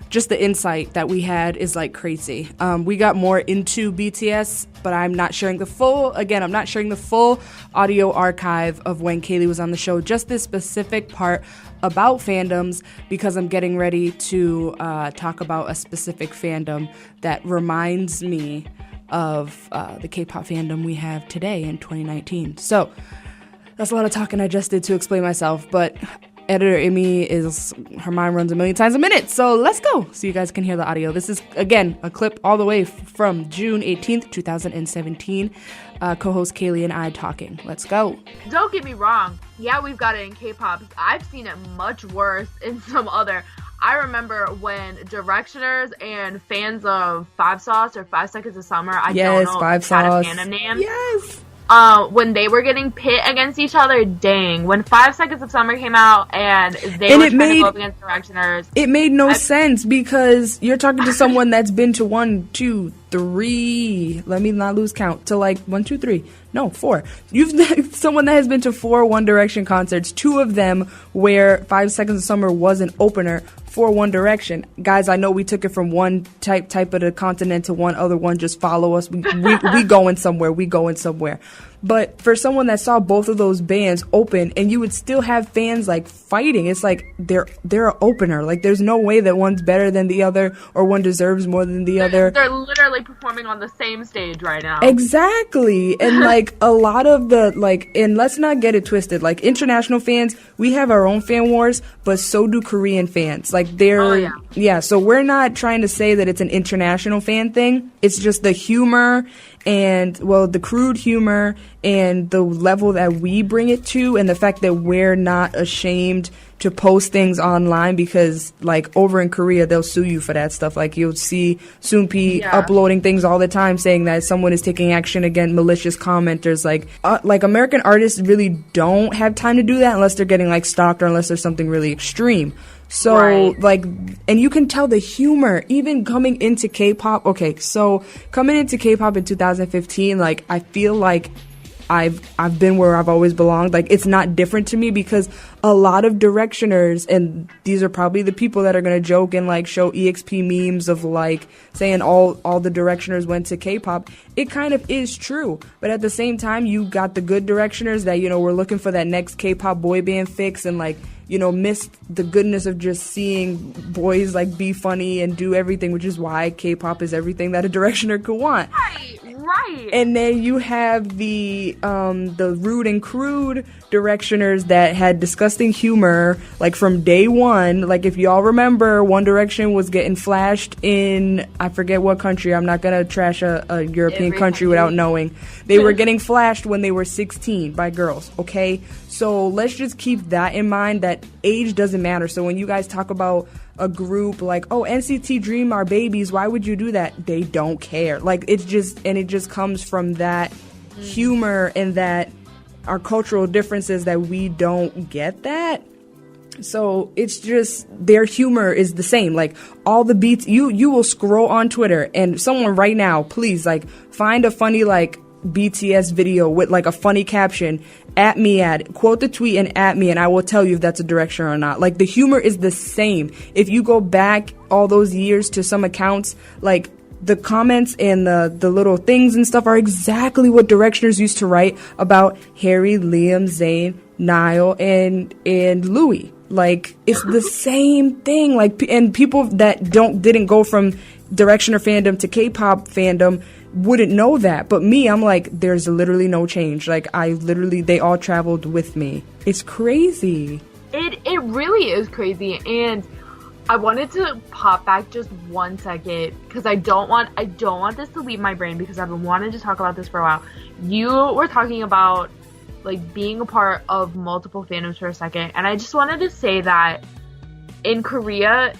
just the insight that we had is like crazy. We got more into BTS, but I'm not sharing the full audio archive of when Kaylee was on the show, just this specific part about fandoms, because I'm getting ready to talk about a specific fandom that reminds me of the K-pop fandom we have today in 2019. So that's a lot of talking I just did to explain myself, but editor Immy her mind runs a million times a minute, so let's go so you guys can hear the audio. This is, again, a clip all the way from June 18th, 2017. Co-host Kaylee and I talking. Let's go. Don't get me wrong. Yeah, we've got it in K-pop. I've seen it much worse in some other. I remember when Directioners and fans of 5 Sauce or 5 Seconds of Summer, I don't know 5 Sauce. Fandom name. Yes. When they were getting pit against each other, dang. When 5 Seconds of Summer came out and they were trying to go up against Directioners. It made no sense, because you're talking to someone that's been to 1, 2, 3, let me not lose count, to like 1, 2, 3, no, 4. You've someone that has been to 4 One Direction concerts, 2 of them where 5 Seconds of Summer was an opener for One Direction. Guys, I know we took it from one type of the continent to one other one. Just follow us. We going somewhere. But for someone that saw both of those bands open, and you would still have fans like fighting, it's like they're an opener. Like there's no way that one's better than the other or one deserves more than the other. They're literally performing on the same stage right now. Exactly. And like a lot of the like, and let's not get it twisted, like international fans, we have our own fan wars, but so do Korean fans. Like they're so we're not trying to say that it's an international fan thing. It's just the humor and, well, the crude humor and the level that we bring it to, and the fact that we're not ashamed to post things online, because like over in Korea they'll sue you for that stuff. Like you'll see Soonpi uploading things all the time saying that someone is taking action against malicious commenters. Like American artists really don't have time to do that unless they're getting like stalked or unless there's something really extreme. So, like, and you can tell the humor, even coming into K-pop. Okay, so coming into K-pop in 2015, like, I feel like I've been where I've always belonged. Like, it's not different to me, because a lot of directioners, and these are probably the people that are going to joke and, like, show EXP memes of, like, saying all the directioners went to K-pop. It kind of is true. But at the same time, you got the good directioners that, you know, were looking for that next K-pop boy band fix and, like, you know, missed the goodness of just seeing boys like be funny and do everything, which is why K-pop is everything that a directioner could want. Right. And then you have the rude and crude directioners that had disgusting humor, like from day one. Like if y'all remember, One Direction was getting flashed in, I forget what country. I'm not gonna trash a European country without knowing. They were getting flashed when they were 16 by girls. Okay, so let's just keep that in mind. That age doesn't matter. So when you guys talk about a group like, oh, NCT Dream are babies, why would you do that? They don't care. Like it just comes from that humor and that our cultural differences that we don't get that. So it's just their humor is the same. Like all the beats, you will scroll on Twitter and someone right now, please, like find a funny like BTS video with like a funny caption, quote the tweet and at me, and I will tell you if that's a direction or not. Like the humor is the same. If you go back all those years to some accounts, like the comments and the little things and stuff are exactly what directioners used to write about Harry, Liam, Zayn, Niall, and Louis. Like it's the same thing. Like, and people that didn't go from directioner fandom to K-pop fandom wouldn't know that. But me, I'm like, there's literally no change. Like they all traveled with me. It's crazy. It really is crazy. And I wanted to pop back just 1 second because I don't want this to leave my brain, because I've been wanting to talk about this for a while. You were talking about like being a part of multiple fandoms for a second, and I just wanted to say that in Korea,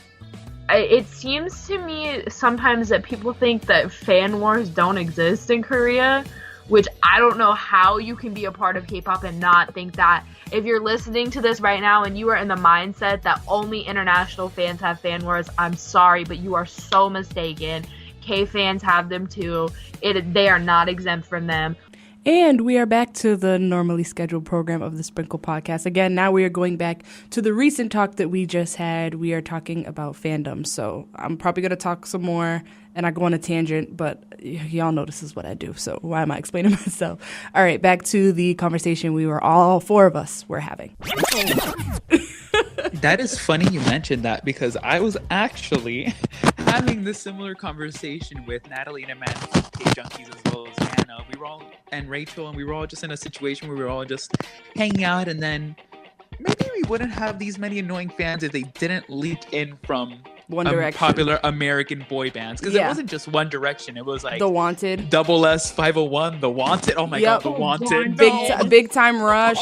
it seems to me sometimes that people think that fan wars don't exist in Korea, which I don't know how you can be a part of K-pop and not think that. If you're listening to this right now and you are in the mindset that only international fans have fan wars, I'm sorry, but you are so mistaken. K fans have them too. They are not exempt from them. And we are back to the normally scheduled program of the sprinKle podcast. Again, now we are going back to the recent talk that we just had. We are talking about fandom. So I'm probably going to talk some more and I go on a tangent, but y'all know this is what I do. So why am I explaining myself? All right, back to the conversation we were all four of us were having. That is funny you mentioned that, because I was actually having this similar conversation with Natalie and Amanda from K-Junkies, as well as Hannah. And Rachel, and we were all just in a situation where we were all just hanging out, and then maybe we wouldn't have these many annoying fans if they didn't leak in from One Direction, popular American boy bands, because it wasn't just One Direction. It was like The Wanted, Double S 501, The Wanted. Oh my God, The Wanted, Big Time Rush.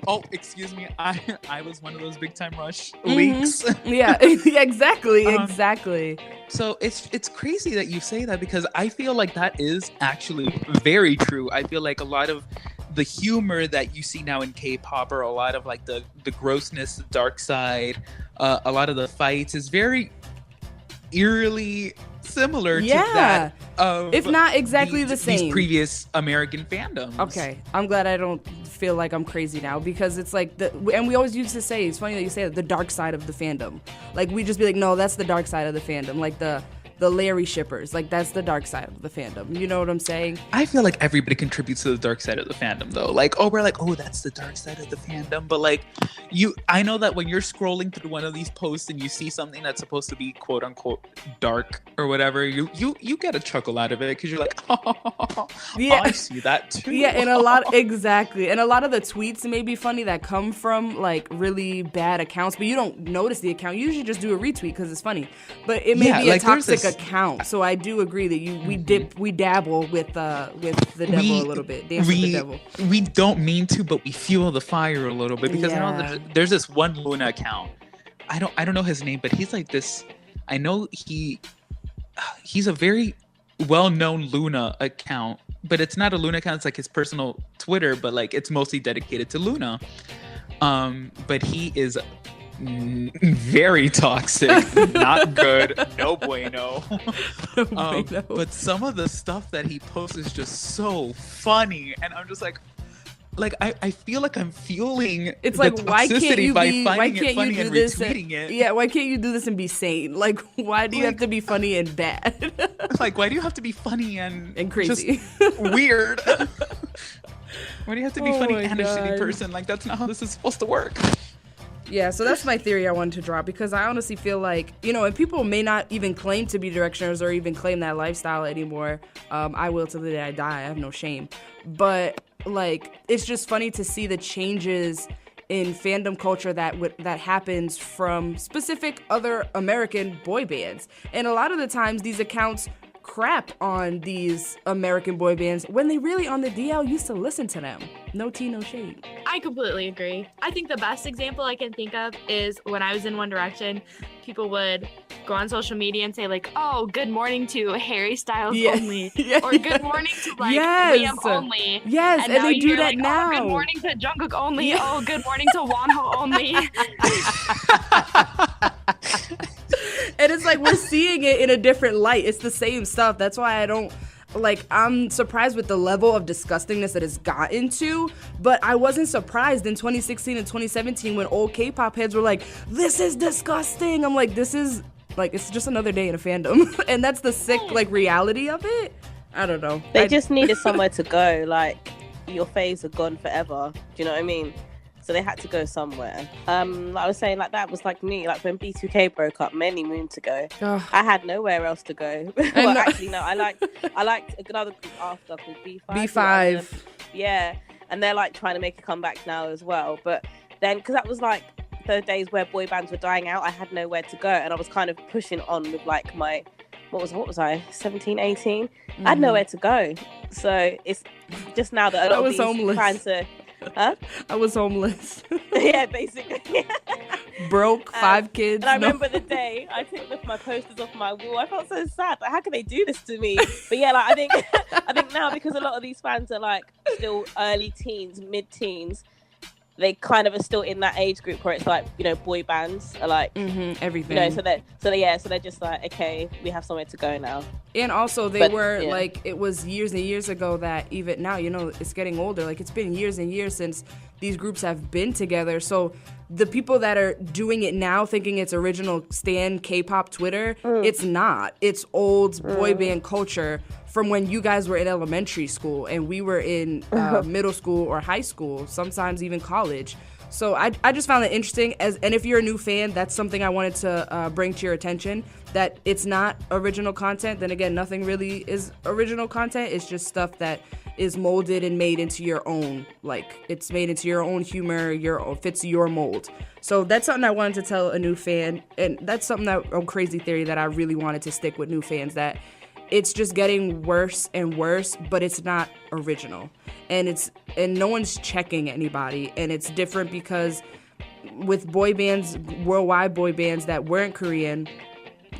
Oh, excuse me. I was one of those Big Time Rush leaks. Yeah, exactly. So it's crazy that you say that, because I feel like that is actually very true. I feel like a lot of the humor that you see now in K-pop, or a lot of like the grossness, the dark side, a lot of the fights is very eerily similar to that of, if not exactly the same, these previous American fandoms. Okay, I'm glad I don't feel like I'm crazy now, because it's like and we always used to say, it's funny that you say that, the dark side of the fandom. Like we just be like, no, that's the dark side of the fandom. Like the the Larry shippers. Like, that's the dark side of the fandom. You know what I'm saying? I feel like everybody contributes to the dark side of the fandom, though. Like, we're like, that's the dark side of the fandom. But like, I know that when you're scrolling through one of these posts and you see something that's supposed to be quote unquote dark or whatever, you get a chuckle out of it because you're like, yeah, I see that too. Yeah, and a lot of the tweets may be funny that come from like really bad accounts, but you don't notice the account. You usually just do a retweet because it's funny, but it may be a toxic account. So I do agree that we dabble with the devil a little bit, dance with the devil. We don't mean to, but we fuel the fire a little bit because I know there's this one Luna account. I don't know his name, but he's like this. I know he's a very well-known Luna account, but it's not a Luna account. It's like his personal Twitter, but like it's mostly dedicated to Luna. But he is very toxic, not good, no bueno. But some of the stuff that he posts is just so funny, and I'm just like I feel like I'm fueling it's the like toxicity by finding it funny and retweeting it. Yeah, why can't you do this and be sane? Like, why do you have to be funny and bad? Like, why do you have to be funny and crazy, just weird? Why do you have to be funny and a shitty person? Like, that's not how this is supposed to work. Yeah, so that's my theory I wanted to drop, because I honestly feel like, and people may not even claim to be directioners or even claim that lifestyle anymore. I will till the day I die. I have no shame. But, like, it's just funny to see the changes in fandom culture that happens from specific other American boy bands. And a lot of the times these accounts crap on these American boy bands when they really on the DL used to listen to them. No tea, no shade. I completely agree. I think the best example I can think of is when I was in One Direction, people would go on social media and say like, oh, good morning to Harry Styles only. Or good morning to like Liam only. Yes, and they do that like, now. Oh, good morning to Jungkook only. Oh, good morning to Wonho only. And it's like we're seeing it in a different light. It's the same stuff. That's why I'm surprised with the level of disgustingness that it's gotten to, but I wasn't surprised in 2016 and 2017 when old K-pop heads were like, this is disgusting. I'm like, this is, like, it's just another day in a fandom. And that's the sick, like, reality of it. I don't know. They just needed somewhere to go. Like, your faves are gone forever. Do you know what I mean? So they had to go somewhere. I was saying, like, that was like me. Like, when B2K broke up many moons ago, I had nowhere else to go. Well, actually, no. I liked another group after called B5. B5. Yeah. And they're, like, trying to make a comeback now as well. But then, because that was, like, the days where boy bands were dying out, I had nowhere to go. And I was kind of pushing on with, like, my... What was I? 17, 18? I had nowhere to go. So it's just now that a lot of these homeless. trying to... Huh? I was homeless. Yeah, basically. Broke, 5 kids. And I remember the day I took my posters off my wall. I felt so sad. Like, how can they do this to me? But yeah, like, I think now, because a lot of these fans are like still early teens, mid-teens, they kind of are still in that age group where it's like, boy bands are like everything. So they're just like, okay, we have somewhere to go now. And also like, it was years and years ago that even now, it's getting older. Like, it's been years and years since these groups have been together. So the people that are doing it now thinking it's original stan K-pop Twitter, it's not. It's old boy band culture from when you guys were in elementary school and we were in middle school or high school, sometimes even college. So I just found it interesting. And if you're a new fan, that's something I wanted to bring to your attention, that it's not original content. Then again, nothing really is original content. It's just stuff that is molded and made into your own, like, it's made into your own humor, fits your mold. So that's something I wanted to tell a new fan. And that's something a crazy theory that I really wanted to stick with new fans, that it's just getting worse and worse, but it's not original. And no one's checking anybody. And it's different because with boy bands, worldwide boy bands that weren't Korean,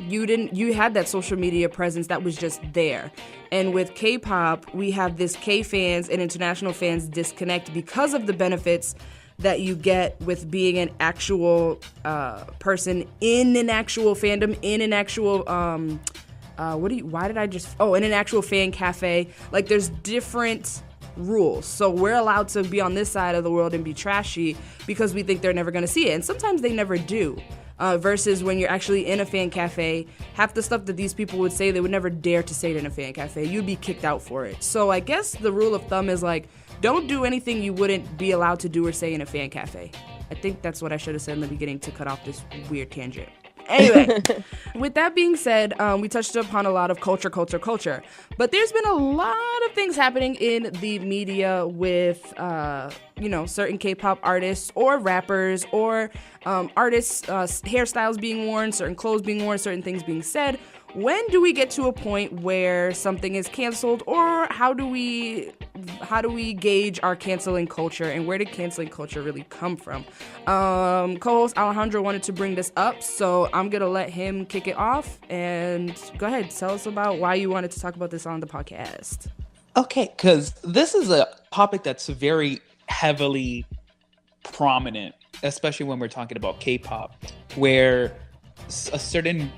you had that social media presence that was just there. And with K-pop, we have this K-fans and international fans disconnect because of the benefits that you get with being an actual person in an actual fandom, in an actual in an actual fan cafe. Like, there's different rules. So we're allowed to be on this side of the world and be trashy because we think they're never going to see it. And sometimes they never do. versus when you're actually in a fan cafe, half the stuff that these people would say, they would never dare to say it in a fan cafe. You'd be kicked out for it. So I guess the rule of thumb is like, don't do anything you wouldn't be allowed to do or say in a fan cafe. I think that's what I should have said in the beginning to cut off this weird tangent. Anyway, with that being said, we touched upon a lot of culture. But there's been a lot of things happening in the media with, certain K-pop artists or rappers or artists' hairstyles being worn, certain clothes being worn, certain things being said. When do we get to a point where something is canceled, or how do we gauge our canceling culture, and where did canceling culture really come from? Co-host Alejandro wanted to bring this up, so I'm gonna let him kick it off. And go ahead, tell us about why you wanted to talk about this on the podcast. Okay, because this is a topic that's very heavily prominent, especially when we're talking about K-pop, where a certain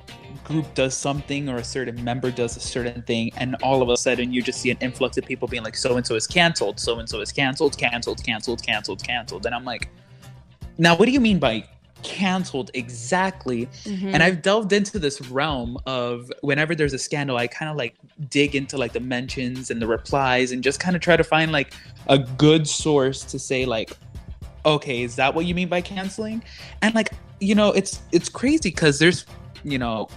group does something or a certain member does a certain thing, and all of a sudden you just see an influx of people being like, so-and-so is canceled, so-and-so is canceled. And I'm like, now what do you mean by canceled exactly? Mm-hmm. And I've delved into this realm of whenever there's a scandal, I kind of like dig into like the mentions and the replies and just kind of try to find like a good source to say like, okay, is that what you mean by canceling? And like, it's crazy because there's,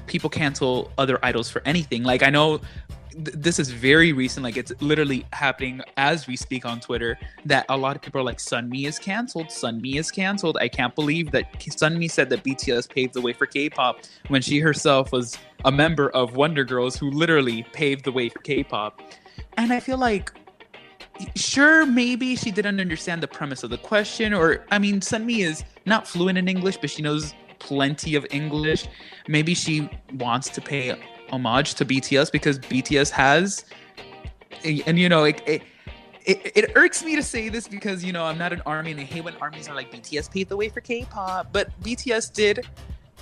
people cancel other idols for anything. Like, I know this is very recent, like it's literally happening as we speak on Twitter, that a lot of people are like, Sunmi is canceled. I can't believe that Sunmi said that BTS paved the way for K-pop when she herself was a member of Wonder Girls who literally paved the way for K-pop. And I feel like, sure, maybe she didn't understand the premise of the question, or I mean, Sunmi is not fluent in English, but she knows plenty of English. Maybe she wants to pay homage to BTS because BTS has, and it irks me to say this because I'm not an ARMY and I hate when ARMYs are like, BTS paved the way for K-pop, but BTS did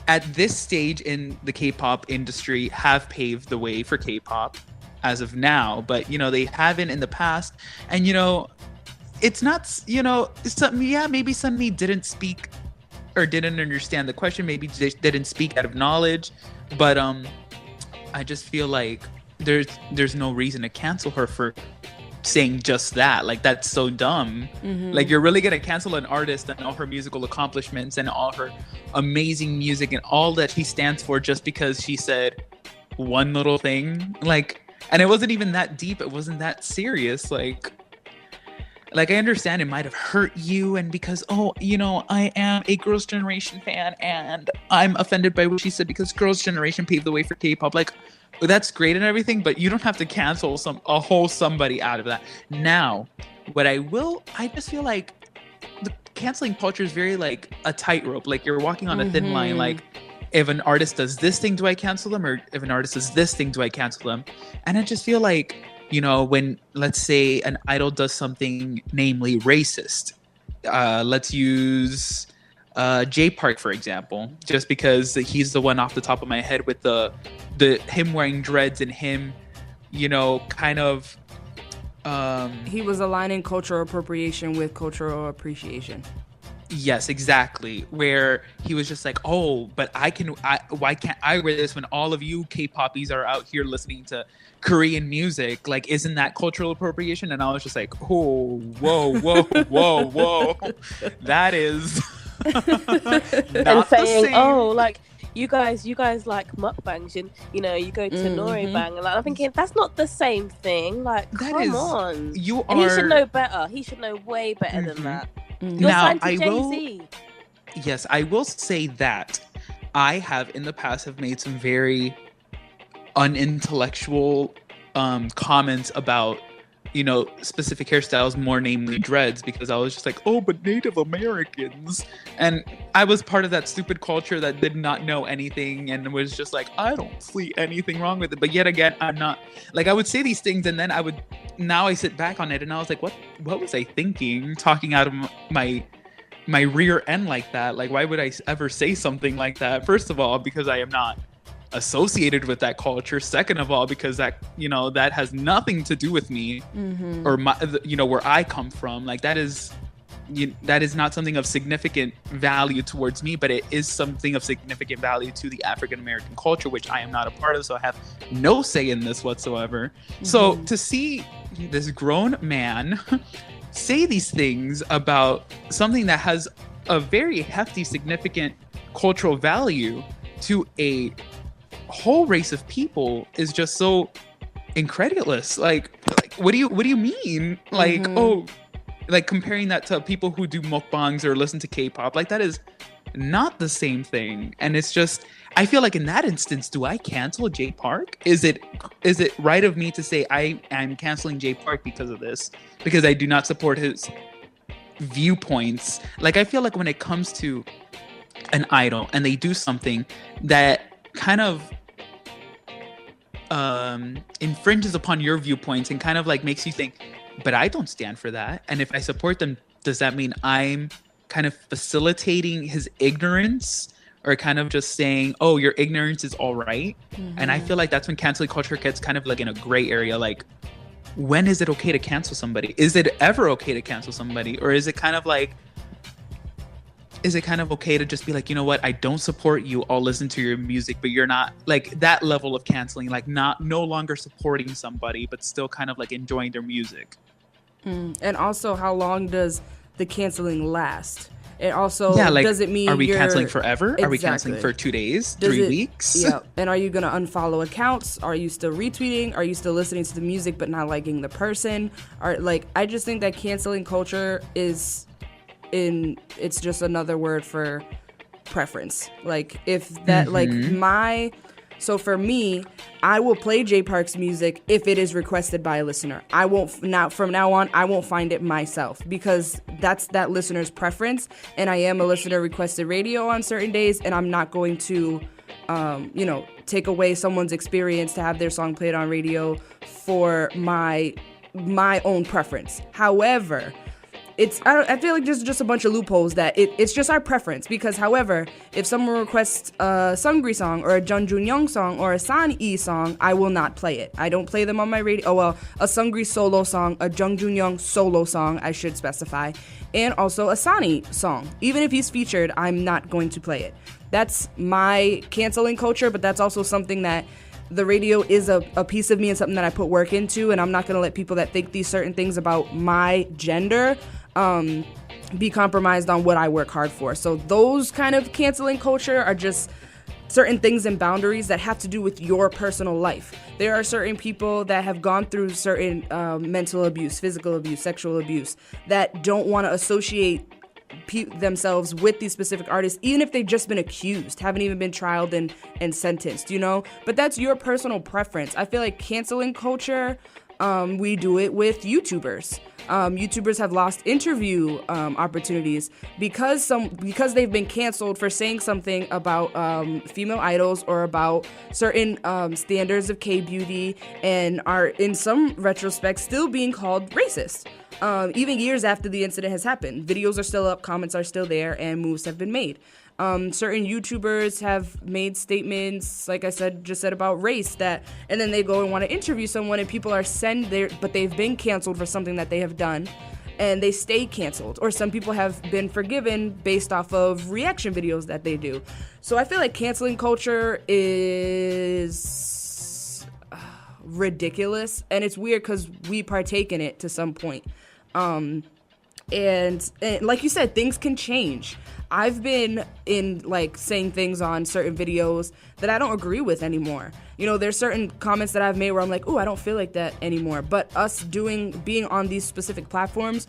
at this stage in the K-pop industry have paved the way for K-pop as of now, but they haven't in the past. And it's not, maybe Sunmi didn't speak or didn't understand the question, maybe they didn't speak out of knowledge, but I just feel like there's no reason to cancel her for saying just that. Like, that's so dumb. Mm-hmm. Like, you're really gonna cancel an artist and all her musical accomplishments and all her amazing music and all that she stands for just because she said one little thing? Like, and it wasn't even that deep, it wasn't that serious. Like I understand it might have hurt you, and because I am a Girls' Generation fan and I'm offended by what she said because Girls' Generation paved the way for K-pop. Like, that's great and everything, but you don't have to cancel a whole somebody out of that. Now, I just feel like the canceling culture is very like a tightrope. Like, you're walking on a thin line. Like, if an artist does this thing, do I cancel them? Or if an artist does this thing, do I cancel them? And I just feel like, when, let's say, an idol does something namely racist, let's use J Park, for example, just because he's the one off the top of my head with the him wearing dreads and him, kind of... he was aligning cultural appropriation with cultural appreciation. Yes, exactly. Where he was just like, oh, but why can't I wear this when all of you K-poppies are out here listening to Korean music? Like, isn't that cultural appropriation? And I was just like, oh, whoa. That is and saying, oh, like, you guys like mukbangs, and you go to Nori Bang, and like, I'm thinking that's not the same thing. Like, come on, he should know better. He should know way better than that. You're signed to Jay-Z. Yes, I will say that I have in the past have made some very unintellectual comments about specific hairstyles, more namely dreads, because I was just like, oh, but Native Americans, and I was part of that stupid culture that did not know anything and was just like, I don't see anything wrong with it. But yet again, I'm not, like, I would say these things and then I sit back on it and I was like, what was I thinking, talking out of my rear end like that? Like, why would I ever say something like that? First of all, because I am not associated with that culture. Second of all, because that has nothing to do with me or my, where I come from. Like, that is that is not something of significant value towards me, but it is something of significant value to the African American culture, which I am not a part of, so I have no say in this whatsoever. So to see this grown man say these things about something that has a very hefty, significant cultural value to a whole race of people is just so incredulous. Like what do you mean? Like, oh, like comparing that to people who do mukbangs or listen to K-pop, like that is not the same thing. And it's just, I feel like in that instance, do I cancel Jay Park? Is it right of me to say I'm canceling Jay Park because of this, because I do not support his viewpoints? Like, I feel like when it comes to an idol and they do something that kind of infringes upon your viewpoints and kind of like makes you think, but I don't stand for that, and if I support them, does that mean I'm kind of facilitating his ignorance, or kind of just saying, oh, your ignorance is all right? And I feel like that's when canceling culture gets kind of like in a gray area. Like, when is it okay to cancel somebody? Is it ever okay to cancel somebody? Or is it kind of okay to just be like, you know what, I don't support you, I'll listen to your music, but you're not like that level of canceling, like no longer supporting somebody, but still kind of like enjoying their music. And also, how long does the canceling last? And also, like, does it mean are we you're canceling forever? Exactly. Are we canceling for 2 days, 3 weeks? Yeah. And are you going to unfollow accounts? Are you still retweeting? Are you still listening to the music but not liking the person? I just think that canceling culture it's just another word for preference. Like, if that, so for me, I will play Jay Park's music if it is requested by a listener. I won't, from now on, I won't find it myself, because that's that listener's preference. And I am a listener requested radio on certain days, and I'm not going to, take away someone's experience to have their song played on radio for my own preference. However, I feel like there's just a bunch of loopholes that it's just our preference, because however, if someone requests a Seungri song or a Jung Young song or a San-E song, I will not play it. I don't play them on my radio. Oh, well, a Seungri solo song, a Jung Young solo song, I should specify, and also a Sani song. Even if he's featured, I'm not going to play it. That's my canceling culture, but that's also something that the radio is a piece of me and something that I put work into, and I'm not going to let people that think these certain things about my gender be compromised on what I work hard for. So those kind of canceling culture are just certain things and boundaries that have to do with your personal life. There are certain people that have gone through certain mental abuse, physical abuse, sexual abuse, that don't want to associate themselves with these specific artists, even if they've just been accused, haven't even been trialed and sentenced, But that's your personal preference. I feel like canceling culture, we do it with YouTubers. YouTubers have lost interview opportunities because they've been canceled for saying something about female idols or about certain standards of K-beauty, and are in some retrospect still being called racist. Even years after the incident has happened, videos are still up, comments are still there, and moves have been made. Certain YouTubers have made statements, like I just said about race, and then they go and want to interview someone, and people are but they've been canceled for something that they have done, and they stay canceled. Or some people have been forgiven based off of reaction videos that they do. So I feel like canceling culture is ridiculous, and it's weird because we partake in it to some point. And like you said, things can change. I've been in saying things on certain videos that I don't agree with anymore. There's certain comments that I've made where I'm like, I don't feel like that anymore. But being on these specific platforms,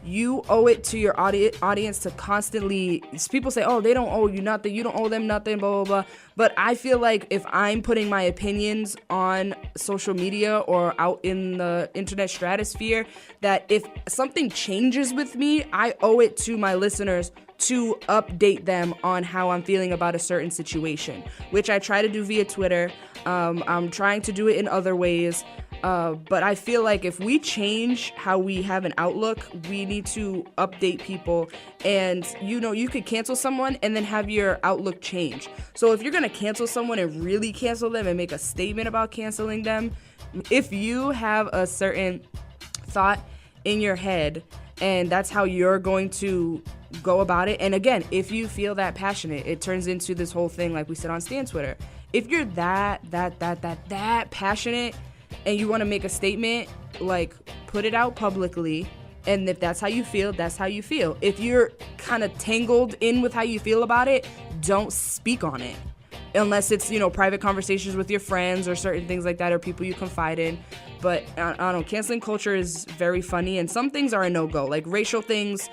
you owe it to your audience to constantly, people say, they don't owe you nothing, you don't owe them nothing, blah, blah, blah. But I feel like if I'm putting my opinions on social media or out in the internet stratosphere, that if something changes with me, I owe it to my listeners to update them on how I'm feeling about a certain situation, which I try to do via Twitter. I'm trying to do it in other ways. But I feel like if we change how we have an outlook, we need to update people. And, you could cancel someone and then have your outlook change. So if you're going to cancel someone and really cancel them and make a statement about canceling them, if you have a certain thought in your head and that's how you're going to go about it. And again, if you feel that passionate, it turns into this whole thing like we said on Stan Twitter. If you're that passionate and you want to make a statement, like, put it out publicly. And if that's how you feel, that's how you feel. If you're kind of tangled in with how you feel about it, don't speak on it. Unless it's, private conversations with your friends or certain things like that, or people you confide in. But I don't know, canceling culture is very funny, and some things are a no-go. Like racial things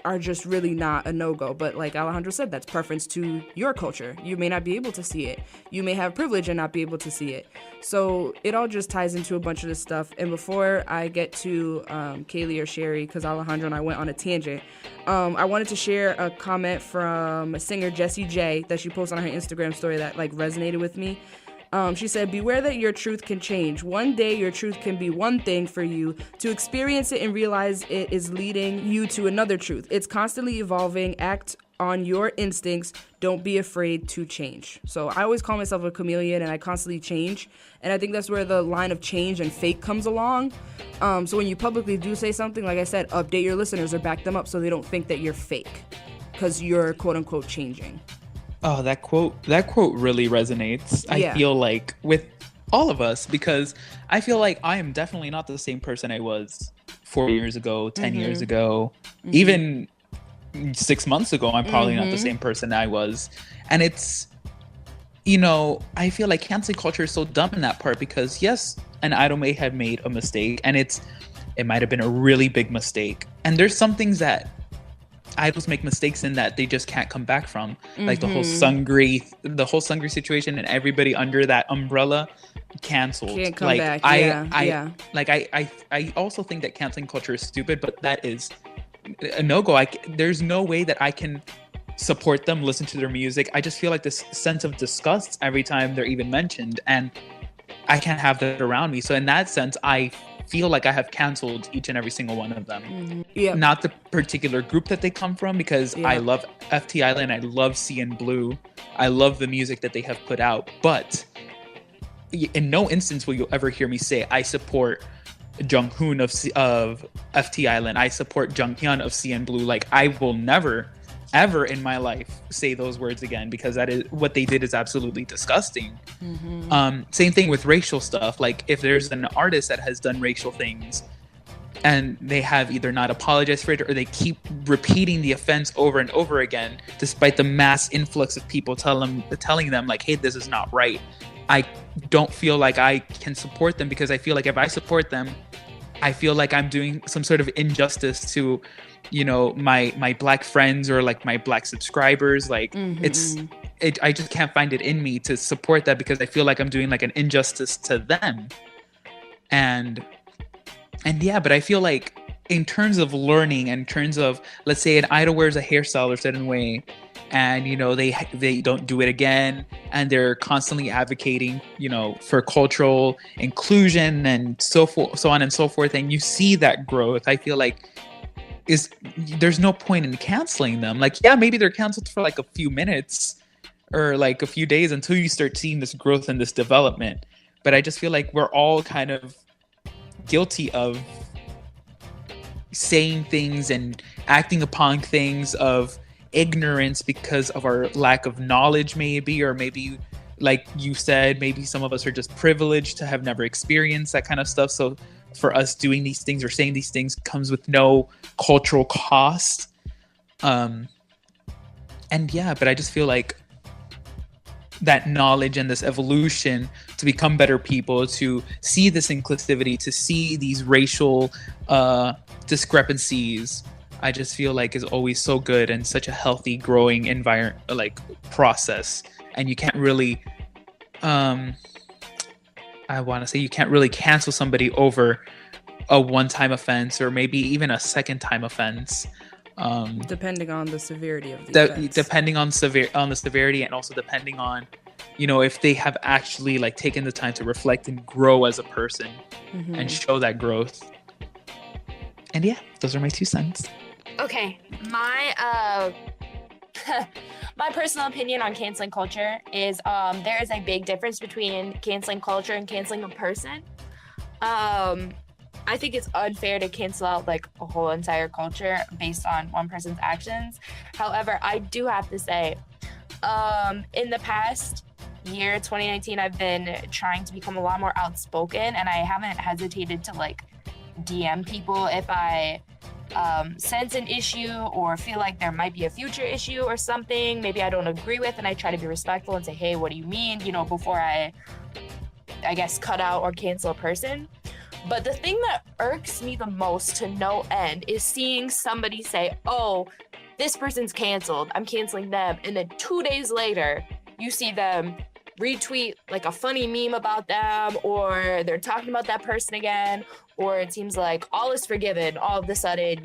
are just really not a no-go. But like Alejandro said, that's preference to your culture. You may not be able to see it. You may have privilege and not be able to see it. So it all just ties into a bunch of this stuff. And before I get to Kaylee or Shari, because Alejandro and I went on a tangent, I wanted to share a comment from singer Jessie J that she posted on her Instagram story that like resonated with me. She said, beware that your truth can change. One day your truth can be one thing for you. To experience it and realize it is leading you to another truth. It's constantly evolving. Act on your instincts. Don't be afraid to change. So I always call myself a chameleon, and I constantly change. And I think that's where the line of change and fake comes along. So when you publicly do say something, like I said, update your listeners or back them up so they don't think that you're fake because you're quote unquote changing. Oh, that quote really resonates. I feel like with all of us, because I feel like I am definitely not the same person I was 4 years ago, 10 years ago, even 6 months ago. I'm probably not the same person I was. And it's, I feel like cancel culture is so dumb in that part, because yes, an idol may have made a mistake, and it might have been a really big mistake. And there's some things that idols make mistakes in that they just can't come back from, like the whole Sungri situation, and everybody under that umbrella canceled. Can't come like back. I also think that canceling culture is stupid, but that is a no-go. There's no way that I can support them, listen to their music. I just feel like this sense of disgust every time they're even mentioned, and I can't have that around me. So in that sense, I feel like I have canceled each and every single one of them. Not the particular group that they come from, because I love FT Island, I love CN Blue, I love the music that they have put out, but in no instance will you ever hear me say I support Junghoon of FT Island, I support Junghyun of CN Blue. Like, I will never ever in my life say those words again, because that is what they did is absolutely disgusting. Same thing with racial stuff. Like, if there's an artist that has done racial things and they have either not apologized for it, or they keep repeating the offense over and over again, despite the mass influx of people telling them like, hey, this is not right, I don't feel like I can support them, because I feel like if I support them, I feel like I'm doing some sort of injustice to, my black friends or like my black subscribers. Like, I just can't find it in me to support that, because I feel like I'm doing like an injustice to them. And yeah, but I feel like in terms of learning, in terms of, let's say an idol wears a hairstyle a certain way, and they don't do it again, and they're constantly advocating for cultural inclusion and so on and so forth, and you see that growth, I feel like there's no point in canceling them. Like, yeah, maybe they're canceled for like a few minutes or like a few days until you start seeing this growth and this development. But I just feel like we're all kind of guilty of saying things and acting upon things of ignorance because of our lack of knowledge, maybe, or maybe, like you said, maybe some of us are just privileged to have never experienced that kind of stuff. So for us, doing these things or saying these things comes with no cultural cost. And yeah, but I just feel like that knowledge and this evolution to become better people, to see this inclusivity, to see these racial discrepancies, I just feel like is always so good and such a healthy, growing environment, like process. And you can't really, I want to say, you can't really cancel somebody over a one-time offense or maybe even a second-time offense. Depending on the severity of the offense. Depending on the severity, and also depending on, if they have actually like taken the time to reflect and grow as a person and show that growth. And yeah, those are my 2 cents. Okay, my my personal opinion on canceling culture is there is a big difference between canceling culture and canceling a person. I think it's unfair to cancel out like a whole entire culture based on one person's actions. However, I do have to say, in the past year, 2019, I've been trying to become a lot more outspoken, and I haven't hesitated to like DM people if I sense an issue or feel like there might be a future issue or something maybe I don't agree with, and I try to be respectful and say, hey, what do you mean, before I guess cut out or cancel a person. But the thing that irks me the most to no end is seeing somebody say, oh, this person's canceled, I'm canceling them, and then 2 days later you see them retweet like a funny meme about them, or they're talking about that person again, or it seems like all is forgiven all of a sudden,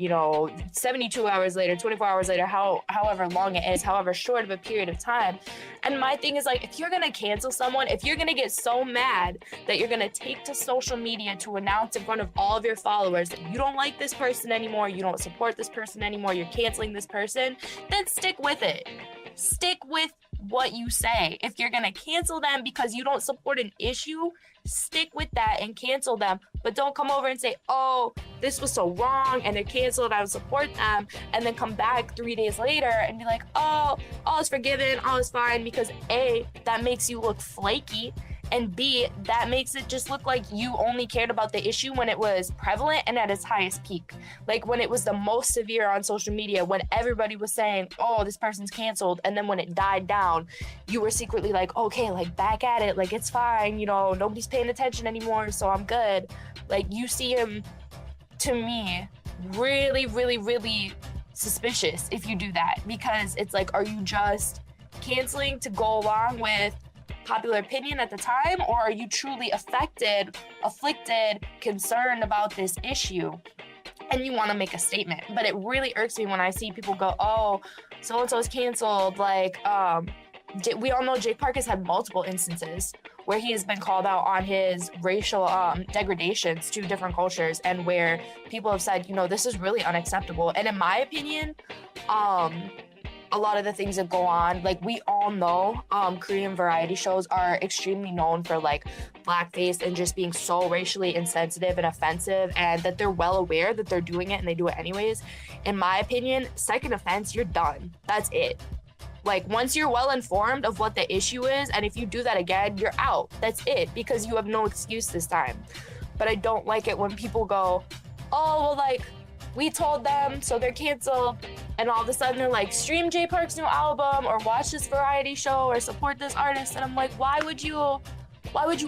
72 hours later, 24 hours later, however long it is, however short of a period of time. And my thing is like, if you're gonna cancel someone, if you're gonna get so mad that you're gonna take to social media to announce in front of all of your followers that you don't like this person anymore, you don't support this person anymore, you're canceling this person, then stick with it. Stick with what you say. If you're gonna cancel them because you don't support an issue, stick with that and cancel them. But don't come over and say, oh, this was so wrong and they're canceled, I would support them, and then come back 3 days later and be like, oh, all is forgiven, all is fine, because A, that makes you look flaky, and B, that makes it just look like you only cared about the issue when it was prevalent and at its highest peak. Like when it was the most severe on social media, when everybody was saying, oh, this person's canceled. And then when it died down, you were secretly like, okay, like back at it. Like it's fine. Nobody's paying attention anymore. So I'm good. Like you see him, to me, really, really, really suspicious if you do that, because it's like, are you just canceling to go along with popular opinion at the time, or are you truly afflicted, concerned about this issue, and you want to make a statement? But it really irks me when I see people go, oh, so-and-so is canceled. Like, we all know Jake Park has had multiple instances where he has been called out on his racial degradations to different cultures, and where people have said, this is really unacceptable. And in my opinion, a lot of the things that go on, like we all know Korean variety shows are extremely known for like blackface and just being so racially insensitive and offensive, and that they're well aware that they're doing it and they do it anyways. In my opinion, second offense, you're done. That's it. Like once you're well informed of what the issue is, and if you do that again, you're out. That's it, because you have no excuse this time. But I don't like it when people go, oh, well, like we told them, so they're canceled. And all of a sudden they're like, stream Jay Park's new album, or watch this variety show, or support this artist. And I'm like, why would you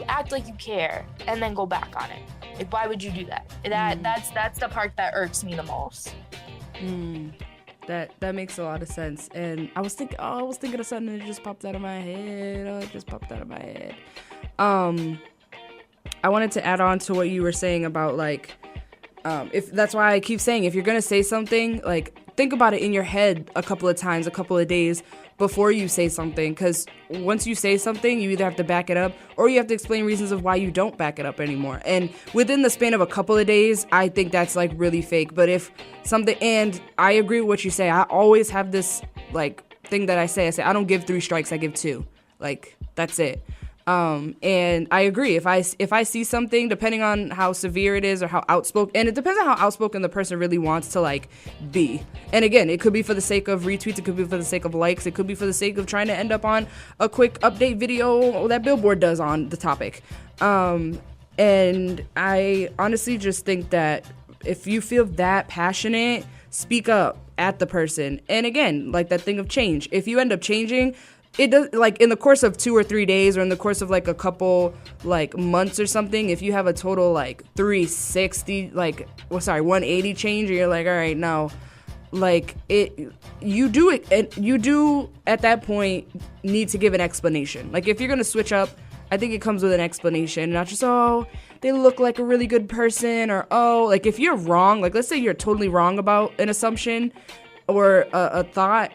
act like you care and then go back on it? Like, why would you do that? That's the part that irks me the most. That makes a lot of sense. And I was thinking of something that just popped out of my head. I wanted to add on to what you were saying about like, if that's why I keep saying, if you're gonna say something, like think about it in your head a couple of times, a couple of days before you say something, because once you say something, you either have to back it up or you have to explain reasons of why you don't back it up anymore. And within the span of a couple of days, I think that's like really fake. But if something, and I agree with what you say, I always have this like thing that I say I don't give 3 strikes, I give 2. Like that's it. And I agree. If I see something, depending on how severe it is or how outspoken, and it depends on how outspoken the person really wants to like be. And again, it could be for the sake of retweets, it could be for the sake of likes, it could be for the sake of trying to end up on a quick update video that Billboard does on the topic. And I honestly just think that if you feel that passionate, speak up at the person. And again, like that thing of change. If you end up changing, it does, like in the course of 2 or 3 days, or in the course of like a couple like months or something, if you have a total like 180 change, or you're like, all right, no, like you do at that point need to give an explanation. Like if you're gonna switch up, I think it comes with an explanation, not just, oh, they look like a really good person, or oh, like if you're wrong, like let's say you're totally wrong about an assumption or a thought,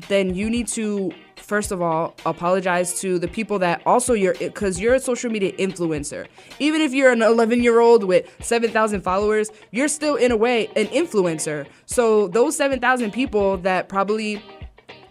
then you need to first of all apologize to the people that also because you're a social media influencer. Even if you're an 11-year-old with 7,000 followers, you're still in a way an influencer. So those 7,000 people that probably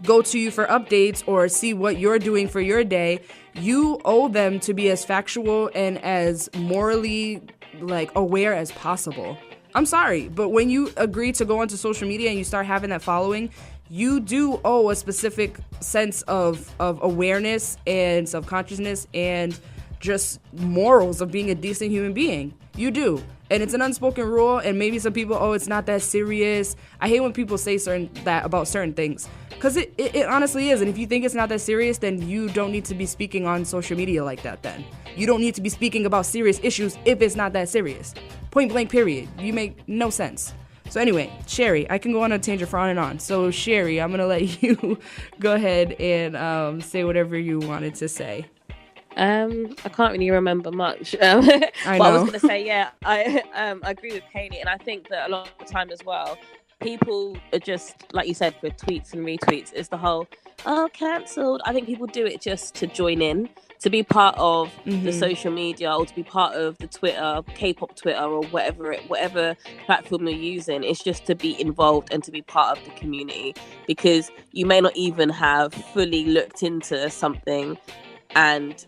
go to you for updates or see what you're doing for your day, you owe them to be as factual and as morally like aware as possible. I'm sorry, but when you agree to go onto social media and you start having that following, you do owe a specific sense of awareness and self-consciousness and just morals of being a decent human being. You do. And it's an unspoken rule, and maybe some people, oh, it's not that serious. I hate when people say about certain things, because it honestly is. And if you think it's not that serious, then you don't need to be speaking on social media like that then. You don't need to be speaking about serious issues if it's not that serious. Point blank, period. You make no sense. So anyway, Shari, I can go on a tangent for on and on. So Shari, I'm going to let you go ahead and say whatever you wanted to say. I can't really remember much. I know. I was going to say, yeah, I agree with Kaylee, and I think that a lot of the time as well, people are just, like you said, for tweets and retweets, it's the whole, oh, cancelled. I think people do it just to join in, to be part of the social media, or to be part of the Twitter, K-pop Twitter, or whatever platform you're using. It's just to be involved and to be part of the community, because you may not even have fully looked into something and,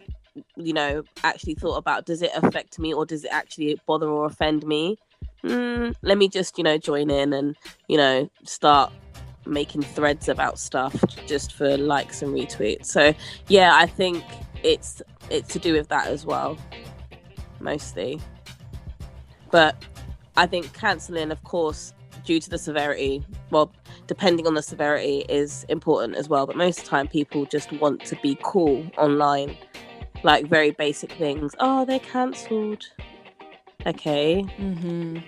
you know, actually thought about, does it affect me or does it actually bother or offend me? Let me just, you know, join in and, you know, start making threads about stuff just for likes and retweets. So yeah, I think it's to do with that as well, mostly. But I think cancelling, of course, due to the severity, well, depending on the severity, is important as well. But most of the time people just want to be cool online, like very basic things. Oh, they're cancelled. Okay.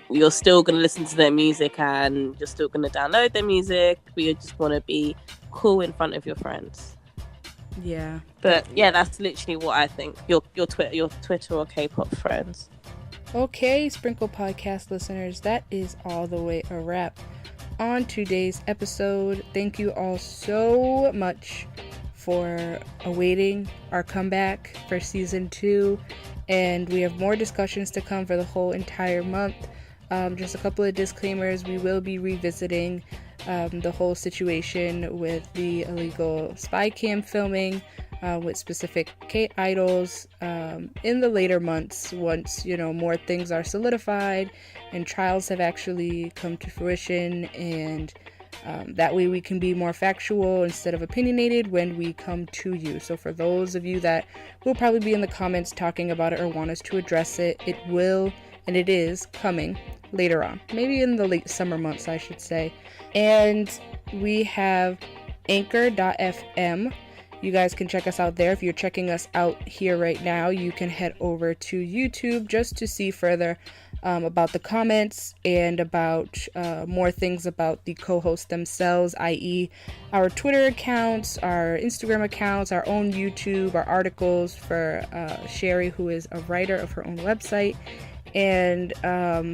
You're still going to listen to their music and you're still going to download their music, but you just want to be cool in front of your friends. Yeah. But yeah, that's literally what I think. Your Twitter or K-pop friends. Okay, sprinKle podcast listeners, that is all the way a wrap on today's episode. Thank you all so much for awaiting our comeback for season 2, and we have more discussions to come for the whole entire month. Just a couple of disclaimers: we will be revisiting the whole situation with the illegal spy cam filming with specific K-idols in the later months, once, you know, more things are solidified and trials have actually come to fruition, and that way we can be more factual instead of opinionated when we come to you. So for those of you that will probably be in the comments talking about it or want us to address it, it will, and it is coming later on, maybe in the late summer months, I should say. And we have anchor.fm. You guys can check us out there. If you're checking us out here right now, you can head over to YouTube just to see further about the comments and about more things about the co-hosts themselves, i.e. our Twitter accounts, our Instagram accounts, our own YouTube, our articles for Shari, who is a writer of her own website. And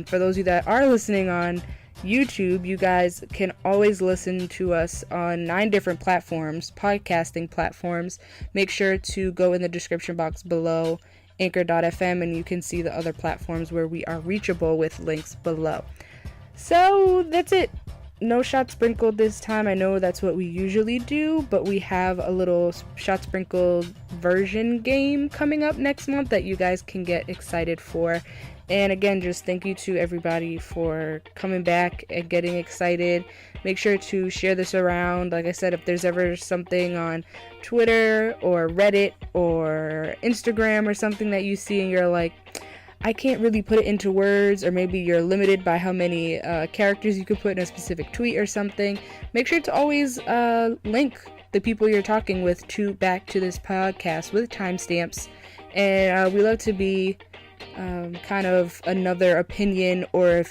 for those of you that are listening on YouTube, you guys can always listen to us on 9 different platforms, podcasting platforms. Make sure to go in the description box below, anchor.fm, and you can see the other platforms where we are reachable with links below. So that's it. No shot sprinkled this time. I know that's what we usually do, but we have a little shot sprinkled version game coming up next month that you guys can get excited for. And again, just thank you to everybody for coming back and getting excited. Make sure to share this around. Like I said, if there's ever something on Twitter or Reddit or Instagram or something that you see and you're like, I can't really put it into words, or maybe you're limited by how many characters you could put in a specific tweet or something, make sure to always link the people you're talking with back to this podcast with timestamps. And we love to be kind of another opinion or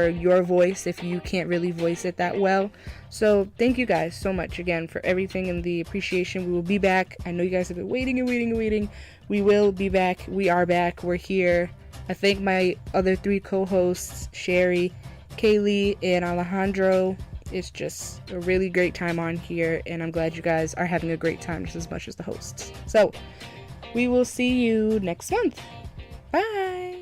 your voice if you can't really voice it that well. So thank you guys so much again for everything and the appreciation. We will be back. I know you guys have been waiting. We will be back. We are back. We're here. I thank my other 3 co-hosts, Shari, Kaylee, and Alejandro. It's just a really great time on here, and I'm glad you guys are having a great time just as much as the hosts. So we will see you next month. Bye!